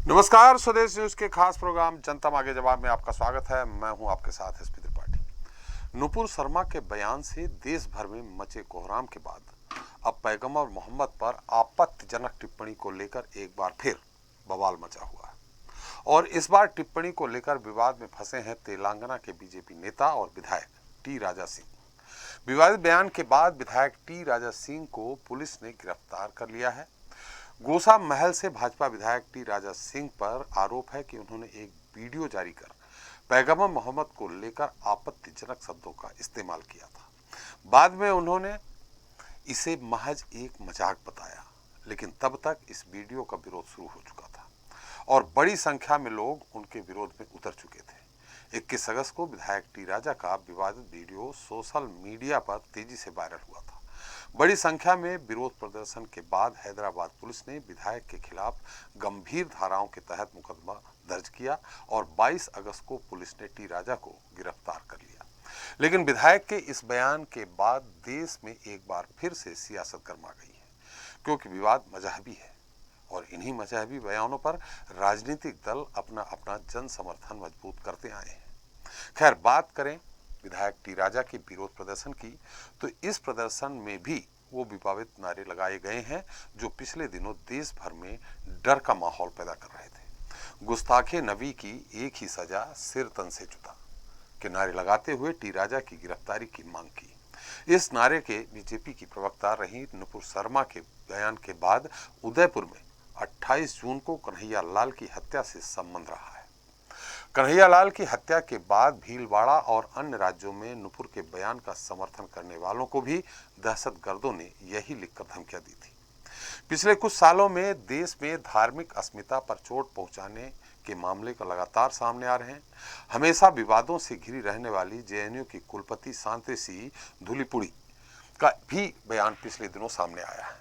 नमस्कार, स्वदेश न्यूज के खास प्रोग्राम जनता मांगे जवाब में आपका स्वागत है। मैं हूं आपके साथ एसपी त्रिपाठी। नुपुर शर्मा के बयान से देश भर में मचे कोहराम के बाद अब पैगंबर मोहम्मद पर आपत्तिजनक टिप्पणी को लेकर एक बार फिर बवाल मचा हुआ है और इस बार टिप्पणी को लेकर विवाद में फंसे हैं तेलंगाना के बीजेपी नेता और विधायक टी राजा सिंह। विवादित बयान के बाद विधायक टी राजा सिंह को पुलिस ने गिरफ्तार कर लिया है। गोसा महल से भाजपा विधायक टी राजा सिंह पर आरोप है कि उन्होंने एक वीडियो जारी कर पैगंबर मोहम्मद को लेकर आपत्तिजनक शब्दों का इस्तेमाल किया था। बाद में उन्होंने इसे महज एक मजाक बताया, लेकिन तब तक इस वीडियो का विरोध शुरू हो चुका था और बड़ी संख्या में लोग उनके विरोध में उतर चुके थे। 21 अगस्त को विधायक टी राजा का विवादित वीडियो सोशल मीडिया पर तेजी से वायरल हुआ था। बड़ी संख्या में विरोध प्रदर्शन के बाद हैदराबाद पुलिस ने विधायक के खिलाफ गंभीर धाराओं के तहत मुकदमा दर्ज किया और 22 अगस्त को पुलिस ने टी राजा को गिरफ्तार कर लिया। लेकिन विधायक के इस बयान के बाद देश में एक बार फिर से सियासत गर्मा गई है, क्योंकि विवाद मजहबी है और इन्हीं मजहबी बयानों पर राजनीतिक दल अपना अपना जन समर्थन मजबूत करते आए हैं। खैर, बात करें विधायक टी राजा के विरोध प्रदर्शन की, तो इस प्रदर्शन में भी वो विवादित नारे लगाए गए हैं जो पिछले दिनों देश भर में डर का माहौल पैदा कर रहे थे। गुस्ताखे नबी की एक ही सजा, सिर तन से जुदा के नारे लगाते हुए टी राजा की गिरफ्तारी की मांग की। इस नारे के बीजेपी की प्रवक्ता रही नुपुर शर्मा के बयान के बाद उदयपुर में 28 जून को कन्हैया लाल की हत्या से संबंध रहा है। कन्हैया लाल की हत्या के बाद भीलवाड़ा और अन्य राज्यों में नुपुर के बयान का समर्थन करने वालों को भी दहशतगर्दों ने यही लिखकर धमकियां दी थी। पिछले कुछ सालों में देश में धार्मिक अस्मिता पर चोट पहुंचाने के मामले का लगातार सामने आ रहे हैं। हमेशा विवादों से घिरी रहने वाली जेएनयू की कुलपति शांति सिंह धूलिपुड़ी का भी बयान पिछले दिनों सामने आया है।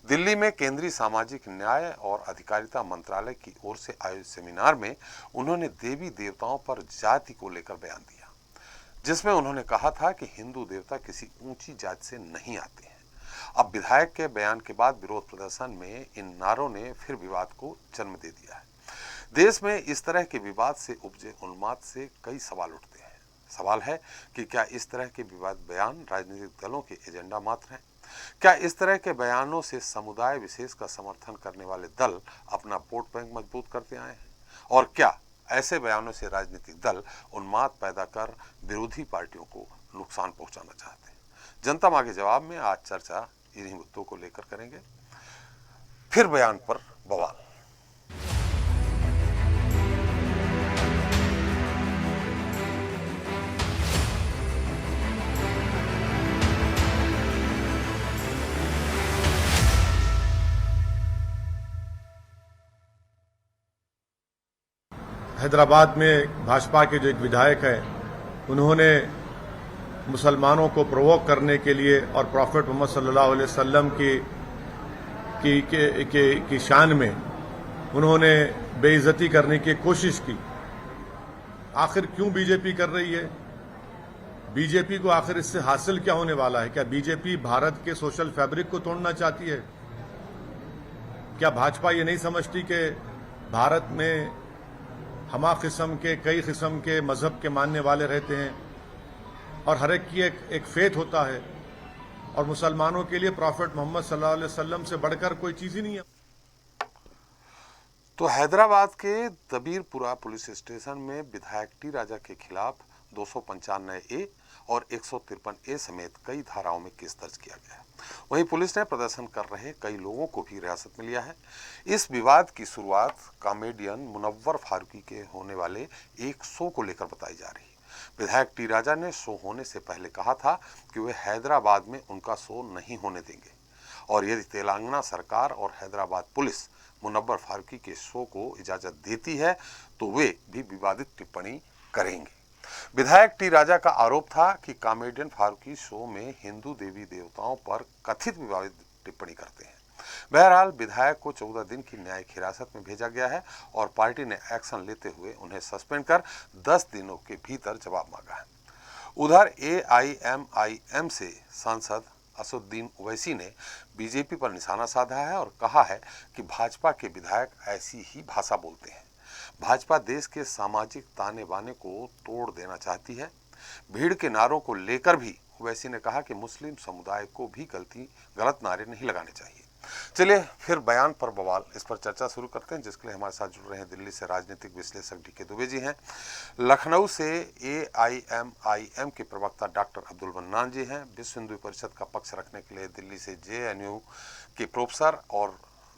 दिल्ली में केंद्रीय सामाजिक न्याय और अधिकारिता मंत्रालय की ओर से आयोजित सेमिनार में उन्होंने देवी देवताओं पर जाति को लेकर बयान दिया, जिसमें उन्होंने कहा था कि हिंदू देवता किसी ऊंची जाति से नहीं आते हैं। अब विधायक के बयान के बाद विरोध प्रदर्शन में इन नारों ने फिर विवाद को जन्म दे दिया है। देश में इस तरह के विवाद से उपजे उन्माद से कई सवाल उठते हैं। सवाल है कि क्या इस तरह के विवाद बयान राजनीतिक दलों के एजेंडा मात्र हैं? क्या इस तरह के बयानों से समुदाय विशेष का समर्थन करने वाले दल अपना वोट बैंक मजबूत करते आए हैं? और क्या ऐसे बयानों से राजनीतिक दल उन्माद पैदा कर विरोधी पार्टियों को नुकसान पहुंचाना चाहते हैं? जनता मांगे जवाब में आज चर्चा इन्हीं मुद्दों को लेकर करेंगे। फिर बयान पर बवाल। हैदराबाद में भाजपा के जो एक विधायक हैं, उन्होंने मुसलमानों को प्रोवोक करने के लिए और प्रॉफेट मोहम्मद सल्लल्लाहु अलैहि वसल्लम की शान में उन्होंने बेइज्जती करने की कोशिश की। आखिर क्यों बीजेपी कर रही है? बीजेपी को आखिर इससे हासिल क्या होने वाला है? क्या बीजेपी भारत के सोशल फैब्रिक को तोड़ना चाहती है? क्या भाजपा ये नहीं समझती कि भारत में हमा किस्म के कई किस्म के मजहब के मानने वाले रहते हैं और हर एक की एक फेथ होता है, और मुसलमानों के लिए प्रॉफेट मोहम्मद सल्लल्लाहु अलैहि वसल्लम से बढ़कर कोई चीज ही नहीं है। तो हैदराबाद के दबीरपुरा पुलिस स्टेशन में विधायक टी राजा के खिलाफ 295A और 153A समेत कई धाराओं में केस दर्ज किया गया है। वहीं पुलिस ने प्रदर्शन कर रहे कई लोगों को भी हिरासत में लिया है। इस विवाद की शुरुआत कॉमेडियन मुनव्वर फारूकी के होने वाले एक शो को लेकर बताई जा रही है। विधायक टी राजा ने शो होने से पहले कहा था कि वे हैदराबाद में उनका शो नहीं होने देंगे और यदि तेलंगाना सरकार और हैदराबाद पुलिस मुनव्वर फारूकी के शो को इजाजत देती है तो वे भी विवादित टिप्पणी करेंगे। विधायक टी राजा का आरोप था कि कॉमेडियन फारूकी शो में हिंदू देवी देवताओं पर कथित विवादित टिप्पणी करते हैं। बहरहाल विधायक को 14 दिन की न्यायिक हिरासत में भेजा गया है और पार्टी ने एक्शन लेते हुए उन्हें सस्पेंड कर 10 दिनों के भीतर जवाब मांगा है। उधर AIMIM से सांसद असदुद्दीन ओवैसी ने बीजेपी पर निशाना साधा है और कहा है कि भाजपा के विधायक ऐसी ही भाषा बोलते हैं। भाजपा देश के सामाजिक ताने बाने को तोड़ देना चाहती है। भीड़ के नारों को लेकर भी ओवैसी ने कहा कि मुस्लिम समुदाय को भी गलत नारे नहीं लगाने चाहिए। चलिए फिर बयान पर बवाल, इस पर चर्चा शुरू करते हैं, जिसके लिए हमारे साथ जुड़ रहे हैं दिल्ली से राजनीतिक विश्लेषक डी के दुबे जी हैं, लखनऊ से AIMIM के प्रवक्ता डॉक्टर अब्दुल मन्नान जी हैं, विश्व हिंदू परिषद का पक्ष रखने के लिए दिल्ली से JNU के प्रोफेसर और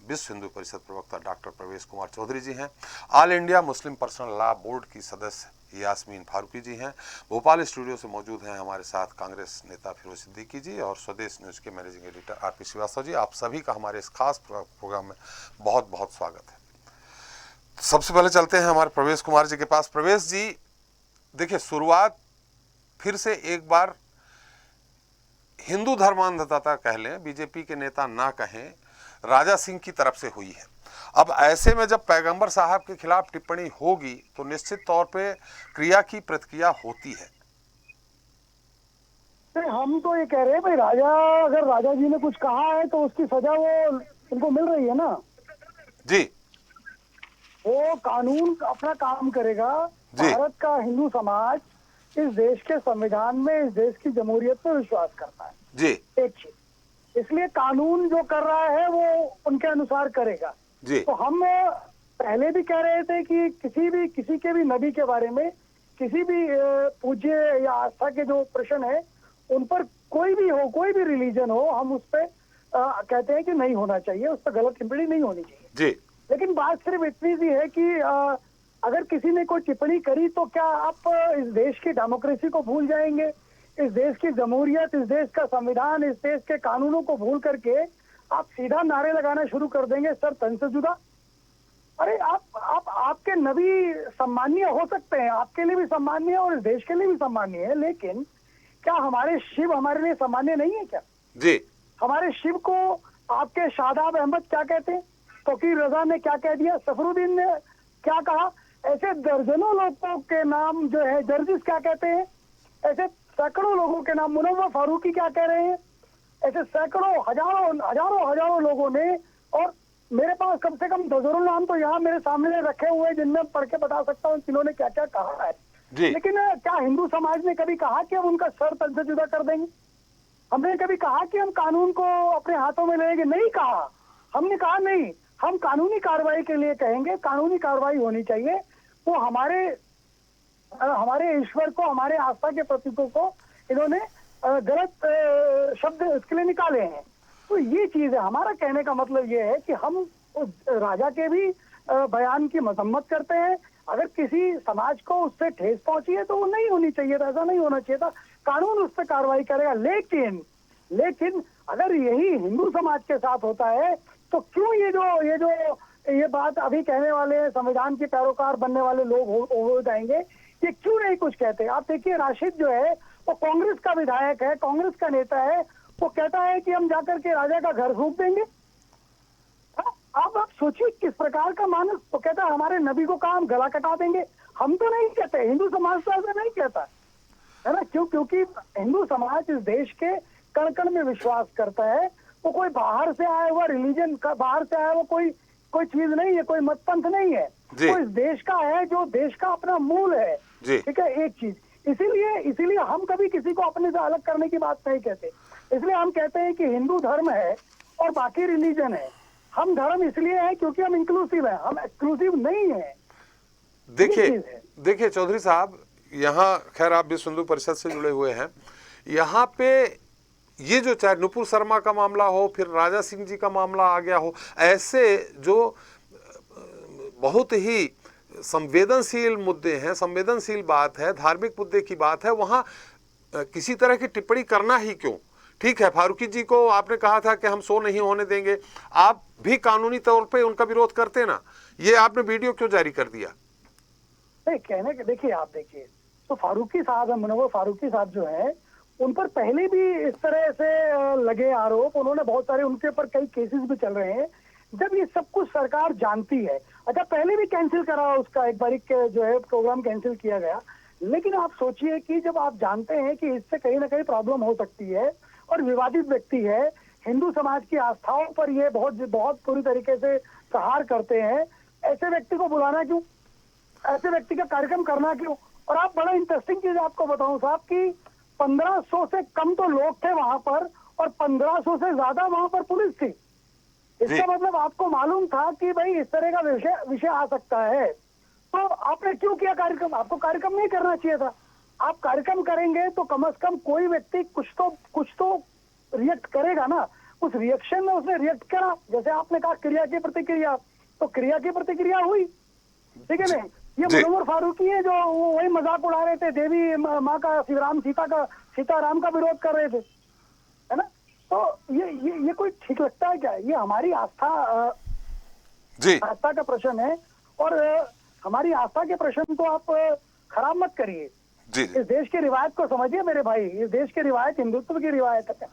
विश्व हिंदू परिषद प्रवक्ता डॉक्टर प्रवेश कुमार चौधरी जी हैं, all India Muslim personal law board की सदस्य यास्मीन फारूकी जी हैं, भोपाल स्टूडियो से मौजूद हैं हमारे साथ कांग्रेस नेता फिरोज सिद्दीकी जी और स्वदेश न्यूज़ के managing editor RP Srivastava ji. आप सभी का हमारे इस खास प्रोग्राम में बहुत बहुत स्वागत है। सबसे पहले चलते हैं हमारे प्रवेश कुमार जी के पास। प्रवेश जी, देखिए, शुरुआत फिर से एक बार हिंदू धर्मांधता कह लें, बीजेपी के नेता ना कहें, राजा सिंह की तरफ से हुई है। अब ऐसे में जब पैगंबर साहब के खिलाफ टिप्पणी होगी तो निश्चित तौर पे क्रिया की प्रतिक्रिया होती है। हम तो ये कह रहे हैं भाई, अगर राजा जी ने कुछ कहा है तो उसकी सजा वो उनको मिल रही है ना जी। वो कानून अपना काम करेगा। भारत का हिंदू समाज इस देश के संविधान में, इस देश की जमहूरियत में विश्वास करता है जी। एक चीज, इसलिए कानून जो कर रहा है वो उनके अनुसार करेगा जी। तो हम पहले भी कह रहे थे कि किसी के भी नबी के बारे में, किसी भी पूज्य या आस्था के जो प्रश्न है उन पर कोई भी हो, कोई भी रिलीजन हो, हम उस पर कहते हैं कि नहीं होना चाहिए, उस पर गलत टिप्पणी नहीं होनी चाहिए जी। लेकिन बात सिर्फ इतनी सी है कि अगर किसी ने कोई टिप्पणी करी तो क्या आप इस देश की डेमोक्रेसी को भूल जाएंगे, इस देश की जमहूरियत, इस देश का संविधान, इस देश के कानूनों को भूल करके आप सीधा नारे लगाना शुरू कर देंगे सर तन से जुदा? अरे आपके नबी सम्मानीय हो सकते हैं, आपके लिए भी सम्मानीय और इस देश के लिए भी सम्मानीय है, लेकिन क्या हमारे शिव हमारे लिए सम्मानीय नहीं है क्या? जी। हमारे शिव को आपके शादाब अहमद क्या कहते हैं, फकीर रजा ने क्या कह दिया, सफरुद्दीन ने क्या कहा, ऐसे दर्जनों लोगों के नाम जो है जर्जिस क्या कहते हैं, ऐसे सैकड़ों लोगों के नाम, मुनव्वर फारूकी क्या कह रहे हैं, ऐसे सैकड़ों हजारों लोगों ने, और मेरे पास कम से कम दर्जनों नाम तो यहाँ मेरे सामने रखे हुए हैं जिनमें पढ़ के बता सकता हूँ किन्होंने क्या क्या कहा है। लेकिन क्या हिंदू समाज ने कभी कहा कि हम उनका सर तन से जुदा कर देंगे? हमने कभी कहा कि हम कानून को अपने हाथों में लेंगे? नहीं कहा। हमने कहा नहीं, हम कानूनी कार्रवाई के लिए कहेंगे, कानूनी कार्रवाई होनी चाहिए। वो हमारे ईश्वर को, हमारे आस्था के प्रतीकों को इन्होंने गलत शब्द इसके लिए निकाले हैं। तो ये चीज है। हमारा कहने का मतलब ये है कि हम उस राजा के भी बयान की मजम्मत करते हैं। अगर किसी समाज को उससे ठेस पहुंची है तो वो नहीं होनी चाहिए था, ऐसा नहीं होना चाहिए था, कानून उस पर कार्रवाई करेगा। लेकिन अगर यही हिंदू समाज के साथ होता है तो क्यों ये बात अभी कहने वाले संविधान के पैरोकार बनने वाले लोग हो जाएंगे, ये क्यों नहीं कुछ कहते? आप देखिए, राशिद जो है वो कांग्रेस का विधायक है, कांग्रेस का नेता है, वो कहता है कि हम जाकर के राजा का घर फूंक देंगे। आप सोचिए किस प्रकार का मानस। वो कहता है हमारे नबी को कहा हम गला कटा देंगे। हम तो नहीं कहते, हिंदू समाज तो ऐसा नहीं कहता है ना। क्योंकि हिंदू समाज इस देश के कण कण में विश्वास करता है। वो कोई बाहर से आया हुआ रिलीजन का, बाहर से आया हुआ कोई चीज नहीं है, कोई मतपंथ नहीं है। वो इस देश का है, जो देश का अपना मूल है। ठीक है, एक चीज। इसीलिए हम कभी किसी को अपने से अलग करने की बात नहीं कहते। इसलिए हम कहते हैं कि हिंदू धर्म है और बाकी रिलीजन है। हम धर्म इसलिए है क्योंकि हम इंक्लूसिव है, हम एक्सक्लूसिव नहीं है। देखिए चौधरी साहब, यहाँ खैर आप विश्व हिंदू परिषद से जुड़े हुए हैं, यहाँ पे ये जो चाहे नुपुर शर्मा का मामला हो, फिर राजा सिंह जी का मामला आ गया हो, ऐसे जो बहुत ही संवेदनशील मुद्दे हैं, संवेदनशील बात है, धार्मिक मुद्दे की बात है, वहाँ किसी तरह की टिप्पणी करना ही क्यों? ठीक है, फारूकी जी को आपने कहा था कि हम शो नहीं होने देंगे, आप भी कानूनी तौर पे उनका विरोध करते ना, ये आपने वीडियो क्यों जारी कर दिया? कहने के देखिए, आप देखिए तो फारूकी साहब, मुनव्वर फारूकी साहब जो है, उन पर पहले भी इस तरह से लगे आरोप, उन्होंने बहुत सारे, उनके ऊपर कई केसेस भी चल रहे हैं। जब ये सब कुछ सरकार जानती है, अच्छा पहले भी कैंसिल करा उसका, एक बार जो है प्रोग्राम कैंसिल किया गया, लेकिन आप सोचिए कि जब आप जानते हैं कि इससे कहीं ना कहीं प्रॉब्लम हो सकती है, और विवादित व्यक्ति है, हिंदू समाज की आस्थाओं पर ये बहुत बहुत पूरी तरीके से प्रहार करते हैं, ऐसे व्यक्ति को बुलाना क्यों, ऐसे व्यक्ति का कार्यक्रम करना क्यों? और आप बड़ा इंटरेस्टिंग चीज आपको बताऊं साहब कि 1500 से कम तो लोग थे वहां पर और 1500 से ज्यादा वहां पर पुलिस थी। इसका मतलब आपको मालूम था कि भाई इस तरह का विषय आ सकता है, तो आपने क्यों किया कार्यक्रम? आपको कार्यक्रम नहीं करना चाहिए था। आप कार्यक्रम करेंगे तो कम से कम कोई व्यक्ति कुछ तो रिएक्ट करेगा ना। उस रिएक्शन में उसने रिएक्ट करा, जैसे आपने कहा क्रिया की प्रतिक्रिया, तो क्रिया की प्रतिक्रिया हुई, ठीक है ना? ये मुनव्वर फारूकी है जो वही मजाक उड़ा रहे थे, देवी माँ का सीताराम का विरोध कर रहे थे, है ना? तो ये कोई ठीक लगता है क्या? ये हमारी आस्था का प्रश्न है, और हमारी आस्था के प्रश्न को आप खराब मत करिए। इस देश की रिवायत को समझिए मेरे भाई, इस देश की रिवायत हिंदुत्व की रिवायत है,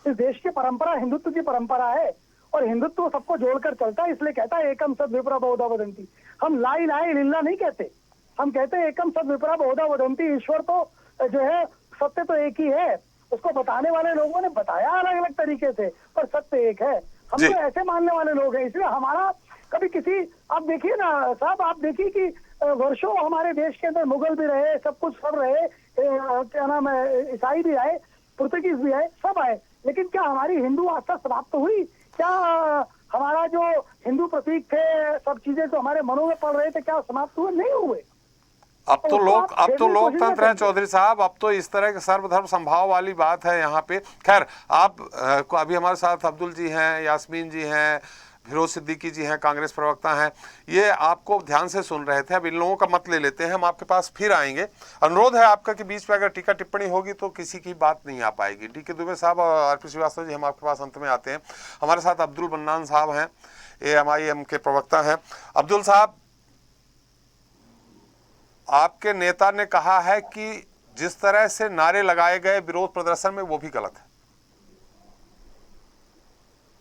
इस देश की परंपरा हिंदुत्व की परंपरा है, और हिंदुत्व सबको जोड़कर चलता है, इसलिए कहता है एकम सद विप्रा बहुधा वदंती। हम ला इलाहा इल्लल्लाह नहीं कहते, हम कहते हैं एकम सद विप्रा बहुधा वदंती। ईश्वर तो जो है, सत्य तो एक ही है, उसको बताने वाले लोगों ने बताया अलग अलग तरीके से, पर सत्य एक है। हम तो ऐसे मानने वाले लोग हैं, इसलिए हमारा कभी किसी, आप देखिए ना साहब, आप देखिए कि वर्षों हमारे देश के अंदर मुगल भी रहे, सब रहे, क्या नाम है, ईसाई भी आए, पुर्तगीज भी आए, सब आए, लेकिन क्या हमारी हिंदू आस्था समाप्त हुई? क्या हमारा जो हिंदू प्रतीक थे, सब चीजें जो हमारे मनों में पड़ रहे थे, क्या समाप्त हुए? नहीं हुए। अब तो लोकतंत्र है चौधरी साहब, अब तो इस तरह के सर्वधर्म संभाव वाली बात है यहाँ पे। खैर, आप अभी हमारे साथ अब्दुल जी हैं, यास्मीन जी हैं, फिरोज सिद्दीकी जी हैं, कांग्रेस प्रवक्ता हैं, ये आपको ध्यान से सुन रहे थे। अब इन लोगों का मत ले लेते हैं, हम आपके पास फिर आएंगे। अनुरोध है आपका कि बीच में अगर टीका टिप्पणी होगी तो किसी की बात नहीं आ पाएगी। डी के दुबे साहब और आरपी श्रीवास्तव जी, हम आपके पास अंत में आते हैं। हमारे साथ अब्दुल मन्नान साहब हैं, AMIM के प्रवक्ता हैं। अब्दुल साहब, आपके नेता ने कहा है कि जिस तरह से नारे लगाए गए विरोध प्रदर्शन में, वो भी गलत है।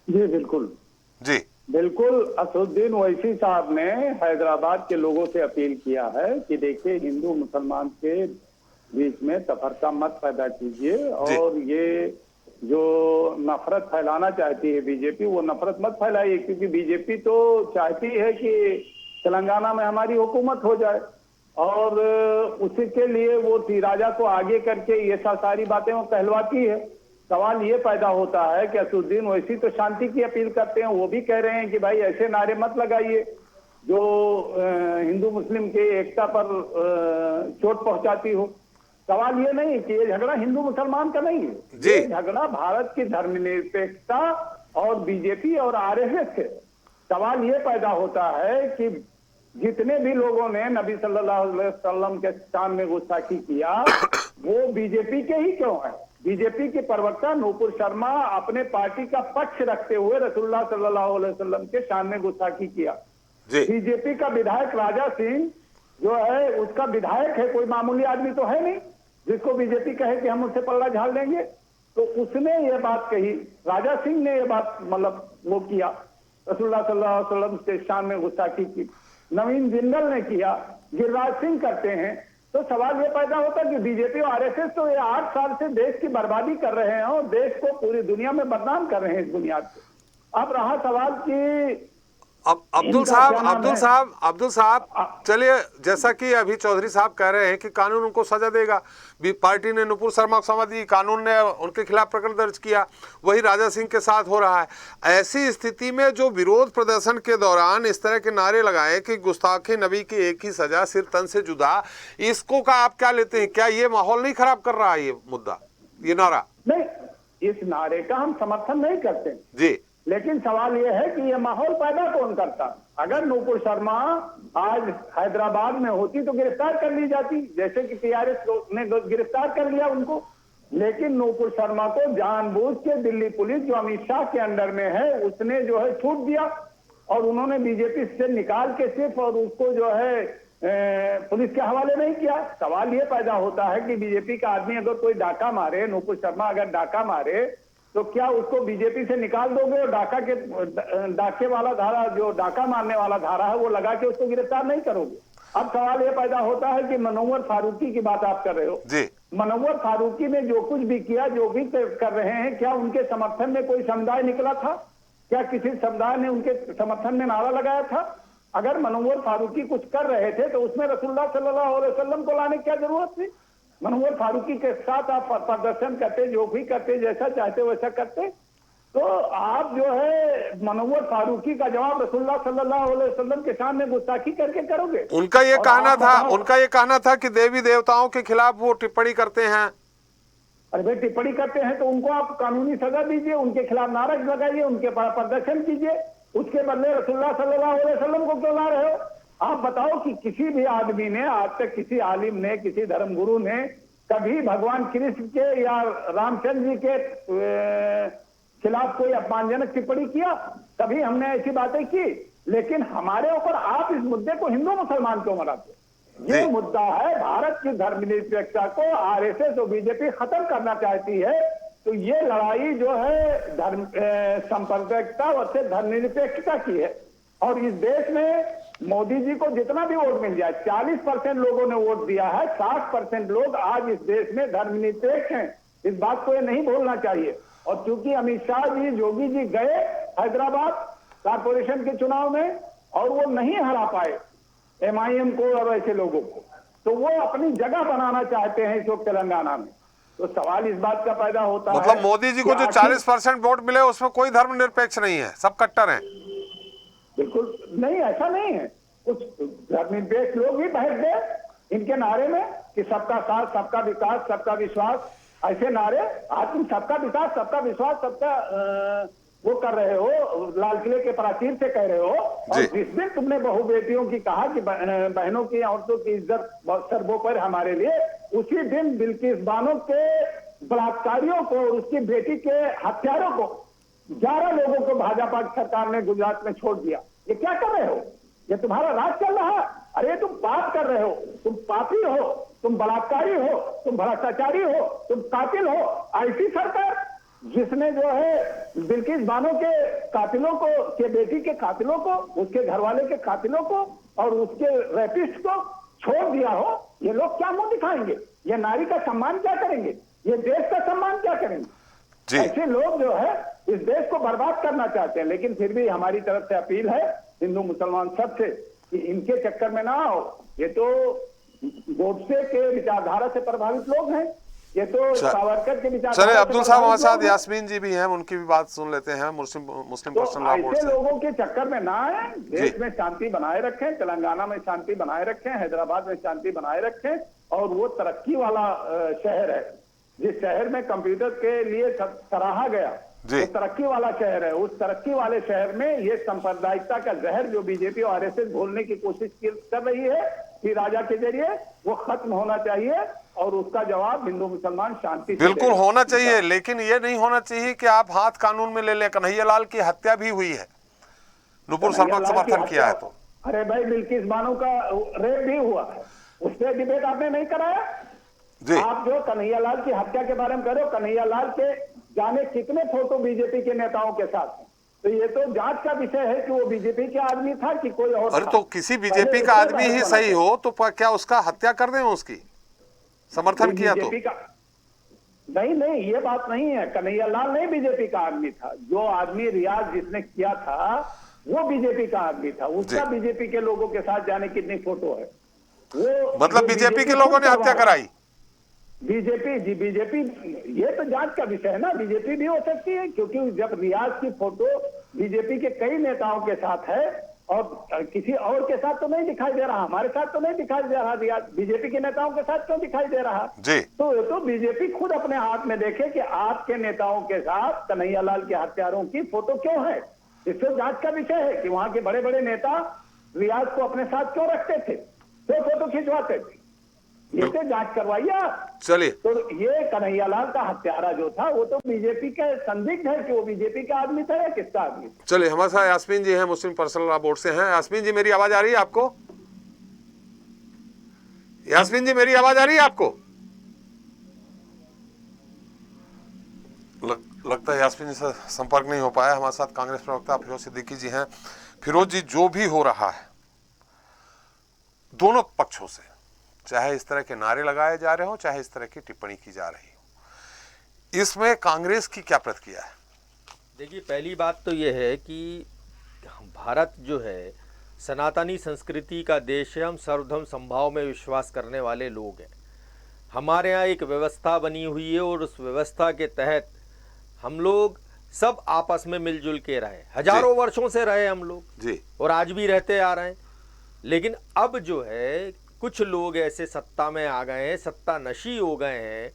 जी बिल्कुल, जी बिल्कुल। असदुद्दीन ओवैसी साहब ने हैदराबाद के लोगों से अपील किया है कि देखिए, हिंदू मुसलमान के बीच में तफरका मत पैदा कीजिए, और ये जो नफरत फैलाना चाहती है बीजेपी, वो नफरत मत फैलाइए, क्योंकि बीजेपी तो चाहती है कि तेलंगाना में हमारी हुकूमत हो जाए, और उसी के लिए वो राजा को आगे करके ये सारी बातें वो कहलवाती है। सवाल ये पैदा होता है कि असदुद्दीन ओवैसी तो शांति की अपील करते हैं, वो भी कह रहे हैं कि भाई ऐसे नारे मत लगाइए जो हिंदू मुस्लिम के एकता पर चोट पहुंचाती हो। सवाल ये नहीं कि ये झगड़ा हिंदू मुसलमान का नहीं है, ये झगड़ा भारत की धर्मनिरपेक्षता और बीजेपी और RSS है। सवाल ये पैदा होता है कि जितने भी लोगों ने नबी सल्लल्लाहु अलैहि वसल्लम के शान में गुस्ताखी किया, वो बीजेपी के ही क्यों है? बीजेपी के प्रवक्ता नूपुर शर्मा अपने पार्टी का पक्ष रखते हुए रसूलुल्लाह सल्लल्लाहु अलैहि वसल्लम के शान में गुस्ताखी किया। बीजेपी का विधायक राजा सिंह जो है, उसका विधायक है, कोई मामूली आदमी तो है नहीं जिसको बीजेपी कहे कि हम उससे पल्ला झाड़ देंगे। तो उसने ये बात कही, राजा सिंह ने ये बात मतलब वो किया, रसूलुल्लाह सल्लल्लाहु अलैहि वसल्लम के शान में गुस्ताखी की। नवीन जिंदल ने किया, गिरिराज सिंह करते हैं। तो सवाल ये पैदा होता है कि बीजेपी और RSS तो ये 8 साल से देश की बर्बादी कर रहे हैं और देश को पूरी दुनिया में बदनाम कर रहे हैं इस बुनियाद पे। अब रहा सवाल कि अब अब्दुल साहब चलिए, जैसा कि अभी चौधरी साहब कह रहे हैं कि कानून उनको सजा देगा, पार्टी ने नुपुर शर्मा को सजा दी, कानून ने उनके खिलाफ प्रकरण दर्ज किया, वही राजा सिंह के साथ हो रहा है। ऐसी स्थिति में जो विरोध प्रदर्शन के दौरान इस तरह के नारे लगाए कि गुस्ताखे नबी की एक ही सजा, सिर तन से जुदा, इसको का आप क्या लेते हैं? क्या ये माहौल नहीं खराब कर रहा है ये मुद्दा, ये नारा? नहीं, इस नारे का हम समर्थन नहीं करते जी, लेकिन सवाल यह है कि यह माहौल पैदा कौन करता? अगर नूपुर शर्मा आज हैदराबाद में होती तो गिरफ्तार कर ली जाती, जैसे कि TRS ने गिरफ्तार कर लिया उनको। लेकिन नूपुर शर्मा को जानबूझ के दिल्ली पुलिस जो अमित शाह के अंडर में है, उसने जो है छूट दिया, और उन्होंने बीजेपी से निकाल के सिर्फ और उसको जो है पुलिस के हवाले नहीं किया। सवाल ये पैदा होता है कि बीजेपी का आदमी अगर कोई डाका मारे, नूपुर शर्मा अगर डाका मारे, तो क्या उसको बीजेपी से निकाल दोगे और डाके वाला धारा, जो डाका मारने वाला धारा है, वो लगा के उसको गिरफ्तार नहीं करोगे? अब सवाल ये पैदा होता है कि मुनव्वर फारूकी की बात आप कर रहे हो। जी, मनव्वर फारूकी ने जो कुछ भी किया, जो भी कर रहे हैं, क्या उनके समर्थन में कोई समुदाय निकला था? क्या किसी समुदाय ने उनके समर्थन में नारा लगाया था? अगर मनव्वर फारूकी कुछ कर रहे थे तो उसमें रसूलुल्लाह सल्लल्लाहु अलैहि वसल्लम को लाने की क्या जरूरत थी? मनव्वर फारूकी के साथ आप प्रदर्शन करते, जो भी करते, जैसा चाहते वैसा करते, तो आप जो है मनव्वर फारूकी का जवाब रसूलुल्लाह सल्लल्लाहु अलैहि वसल्लम के सामने गुस्ताखी करके करोगे। उनका ये और कहना आप था, बताओ- उनका ये कहना था कि देवी देवताओं के खिलाफ वो टिप्पणी करते हैं। अरे भाई, टिप्पणी करते हैं तो उनको आप कानूनी सजा दीजिए, उनके खिलाफ नारा लगाइए, उनके प्रदर्शन कीजिए। उसके बदले रसूलुल्लाह सल्लल्लाहु अलैहि वसल्लम को क्यों ला रहे हो? आप बताओ कि किसी भी आदमी ने आज तक, किसी आलिम ने, किसी धर्मगुरु ने कभी भगवान कृष्ण के या रामचंद्र जी के खिलाफ कोई अपमानजनक टिप्पणी किया? कभी हमने ऐसी बातें की? लेकिन हमारे ऊपर आप इस मुद्दे को हिंदू मुसलमान क्यों बनाते? ये जी। मुद्दा है भारत की धर्मनिरपेक्षता को आरएसएस और बीजेपी खत्म करना चाहती है। तो ये लड़ाई जो है धर्म संप्रदायिकता और से धर्मनिरपेक्षता की है। और इस देश में मोदी जी को जितना भी वोट मिल जाए, 40% लोगों ने वोट दिया है, 60% लोग आज इस देश में धर्मनिरपेक्ष हैं। इस बात को ये नहीं भूलना चाहिए। और चूंकि अमित शाह जी, योगी जी गए हैदराबाद कारपोरेशन के चुनाव में और वो नहीं हरा पाए एमआईएम को और ऐसे लोगों को, तो वो अपनी जगह बनाना चाहते हैं इस वक्त तेलंगाना में। तो सवाल इस बात का पैदा होता है, मतलब मोदी जी को कि जो आखिर- 40% वोट मिले उसमें कोई धर्मनिरपेक्ष नहीं है, सब कट्टर हैं। बिल्कुल नहीं, ऐसा नहीं है। कुछ धर्मनिरपेक्ष लोग भी बैठ गए इनके नारे में कि सबका साथ, सबका विकास, सबका विश्वास, ऐसे नारे। आज तुम सबका विकास, सबका विश्वास, सबका वो कर रहे हो, लाल किले के प्राचीर से कह रहे हो। और जी। जिस दिन तुमने बहु बेटियों की कहा कि बहनों की, औरतों की इज्जत सर्वोपरि हमारे लिए, उसी दिन बिल्किस बानो के बलात्कारियों को और उसकी बेटी के हत्यारों को, 11 लोगों को भाजपा की सरकार ने गुजरात में छोड़ दिया। ये क्या कर रहे हो? ये तुम्हारा राज चल रहा है? अरे तुम पाप कर रहे हो, तुम पापी हो, तुम बलात्कारी हो, तुम भ्रष्टाचारी हो, तुम कातिल हो। ऐसी सरकार जिसने जो है बिल्किस बानो के कातिलों को, के बेटी के कातिलों को, उसके घरवाले के कातिलों को और उसके रेपिस्ट को छोड़ दिया हो, ये लोग क्या मुंह दिखाएंगे? ये नारी का सम्मान क्या करेंगे? ये देश का सम्मान क्या करेंगे? जी। ऐसे लोग जो है इस देश को बर्बाद करना चाहते हैं। लेकिन फिर भी हमारी तरफ से अपील है हिंदू मुसलमान सबसे कि इनके चक्कर में ना आओ। ये तो गोडसे के विचारधारा से प्रभावित लोग हैं, ये तो सावरकर के विचारधारा चले से अब्दुल साहब हमारे प्रभावित साथ लोग हैं। यास्मीन जी भी हैं, उनकी भी बात सुन लेते हैं। मुस्लिम तो पर्सनल लॉ बोर्ड ऐसे से। लोगों के चक्कर में ना आए, देश जी। में शांति बनाए रखें, तेलंगाना में शांति बनाए रखें, हैदराबाद में शांति बनाए रखें। और वो तरक्की वाला शहर है, जिस शहर में कंप्यूटर के लिए सराहा गया, जी। वो तरक्की वाला शहर है। उस तरक्की वाले शहर में ये सांप्रदायिकता का जहर जो बीजेपी और आरएसएस घोलने की कोशिश कर रही है कि राजा के जरिए, वो खत्म होना चाहिए। और उसका जवाब हिंदू मुसलमान शांति से बिल्कुल देगा। होना चाहिए, लेकिन ये नहीं होना चाहिए कि आप हाथ कानून में ले लें। कन्हैयालाल की हत्या भी हुई है, नुपुर शर्मा का समर्थन किया है तो। अरे भाई, बिल्किस बानो का रेप भी हुआ, उस पर डिबेट आपने नहीं कराया। जी। आप जो कन्हैयालाल की हत्या के बारे में कह रहे हो, कन्हैयालाल के जाने कितने फोटो बीजेपी के नेताओं के साथ हैं? तो ये तो जांच का विषय है कि वो बीजेपी के आदमी था कि कोई और अरे था। तो किसी बीजेपी पहले का उसके आदमी बारे ही में सही बनाते। हो तो क्या उसका हत्या कर दें? उसकी समर्थन किया तो? बीजेपी का नहीं, ये बात नहीं है। कन्हैयालाल नहीं बीजेपी का आदमी था। जो आदमी रियाज जिसने किया था वो बीजेपी का आदमी था। उसका जी। बीजेपी के लोगों के साथ जाने कितनी फोटो है? वो मतलब जो बीजेपी के लोगों ने हत्या कराई? बीजेपी ये तो जांच का विषय है ना। बीजेपी भी हो सकती है, क्योंकि जब रियाज की फोटो बीजेपी के कई नेताओं के साथ है और किसी और के साथ तो नहीं दिखाई दे रहा, हमारे साथ तो नहीं दिखाई दे रहा, रियाज बीजेपी के नेताओं के साथ क्यों दिखाई दे रहा? जी। तो बीजेपी खुद अपने हाथ में देखे कि आपके नेताओं के साथ कन्हैयालाल के हत्यारों की फोटो क्यों है। इससे जांच का विषय है कि वहां के बड़े बड़े नेता रियाज को अपने साथ क्यों रखते थे, क्यों फोटो खिंचवाते थे। इससे जांच करवाइए आप। चलिए, तो ये कन्हैयालाल का हत्यारा जो था वो तो बीजेपी के संदिग्ध है कि वो बीजेपी का आदमी था या किसका आदमी था। चलिए हमारे साथ यास्मीन जी हैं, मुस्लिम पर्सनल लॉ बोर्ड से हैं। यास्मीन जी, मेरी आवाज आ रही है आपको? यास्मीन जी, मेरी आवाज आ रही है आपको? लगता है यास्मीन जी से संपर्क नहीं हो पाया। हमारे साथ कांग्रेस प्रवक्ता फिरोज सिद्दीकी जी हैं। फिरोज जी, जो भी हो रहा है दोनों पक्षों से, चाहे इस तरह के नारे लगाए जा रहे हो, चाहे इस तरह की टिप्पणी की जा रही हो। इसमें कांग्रेस की क्या प्रतिक्रिया है? देखिए, पहली बात तो ये है कि भारत जो है सनातनी संस्कृति का देश है। हम सर्वधर्म संभाव में विश्वास करने वाले लोग हैं। हमारे यहाँ एक व्यवस्था बनी हुई है और उस व्यवस्था के तहत हम लोग सब आपस में मिलजुल के रहे, हजारों वर्षों से रहे हम लोग जी, और आज भी रहते आ रहे हैं। लेकिन अब जो है कुछ लोग ऐसे सत्ता में आ गए हैं, सत्ता नशी हो गए हैं,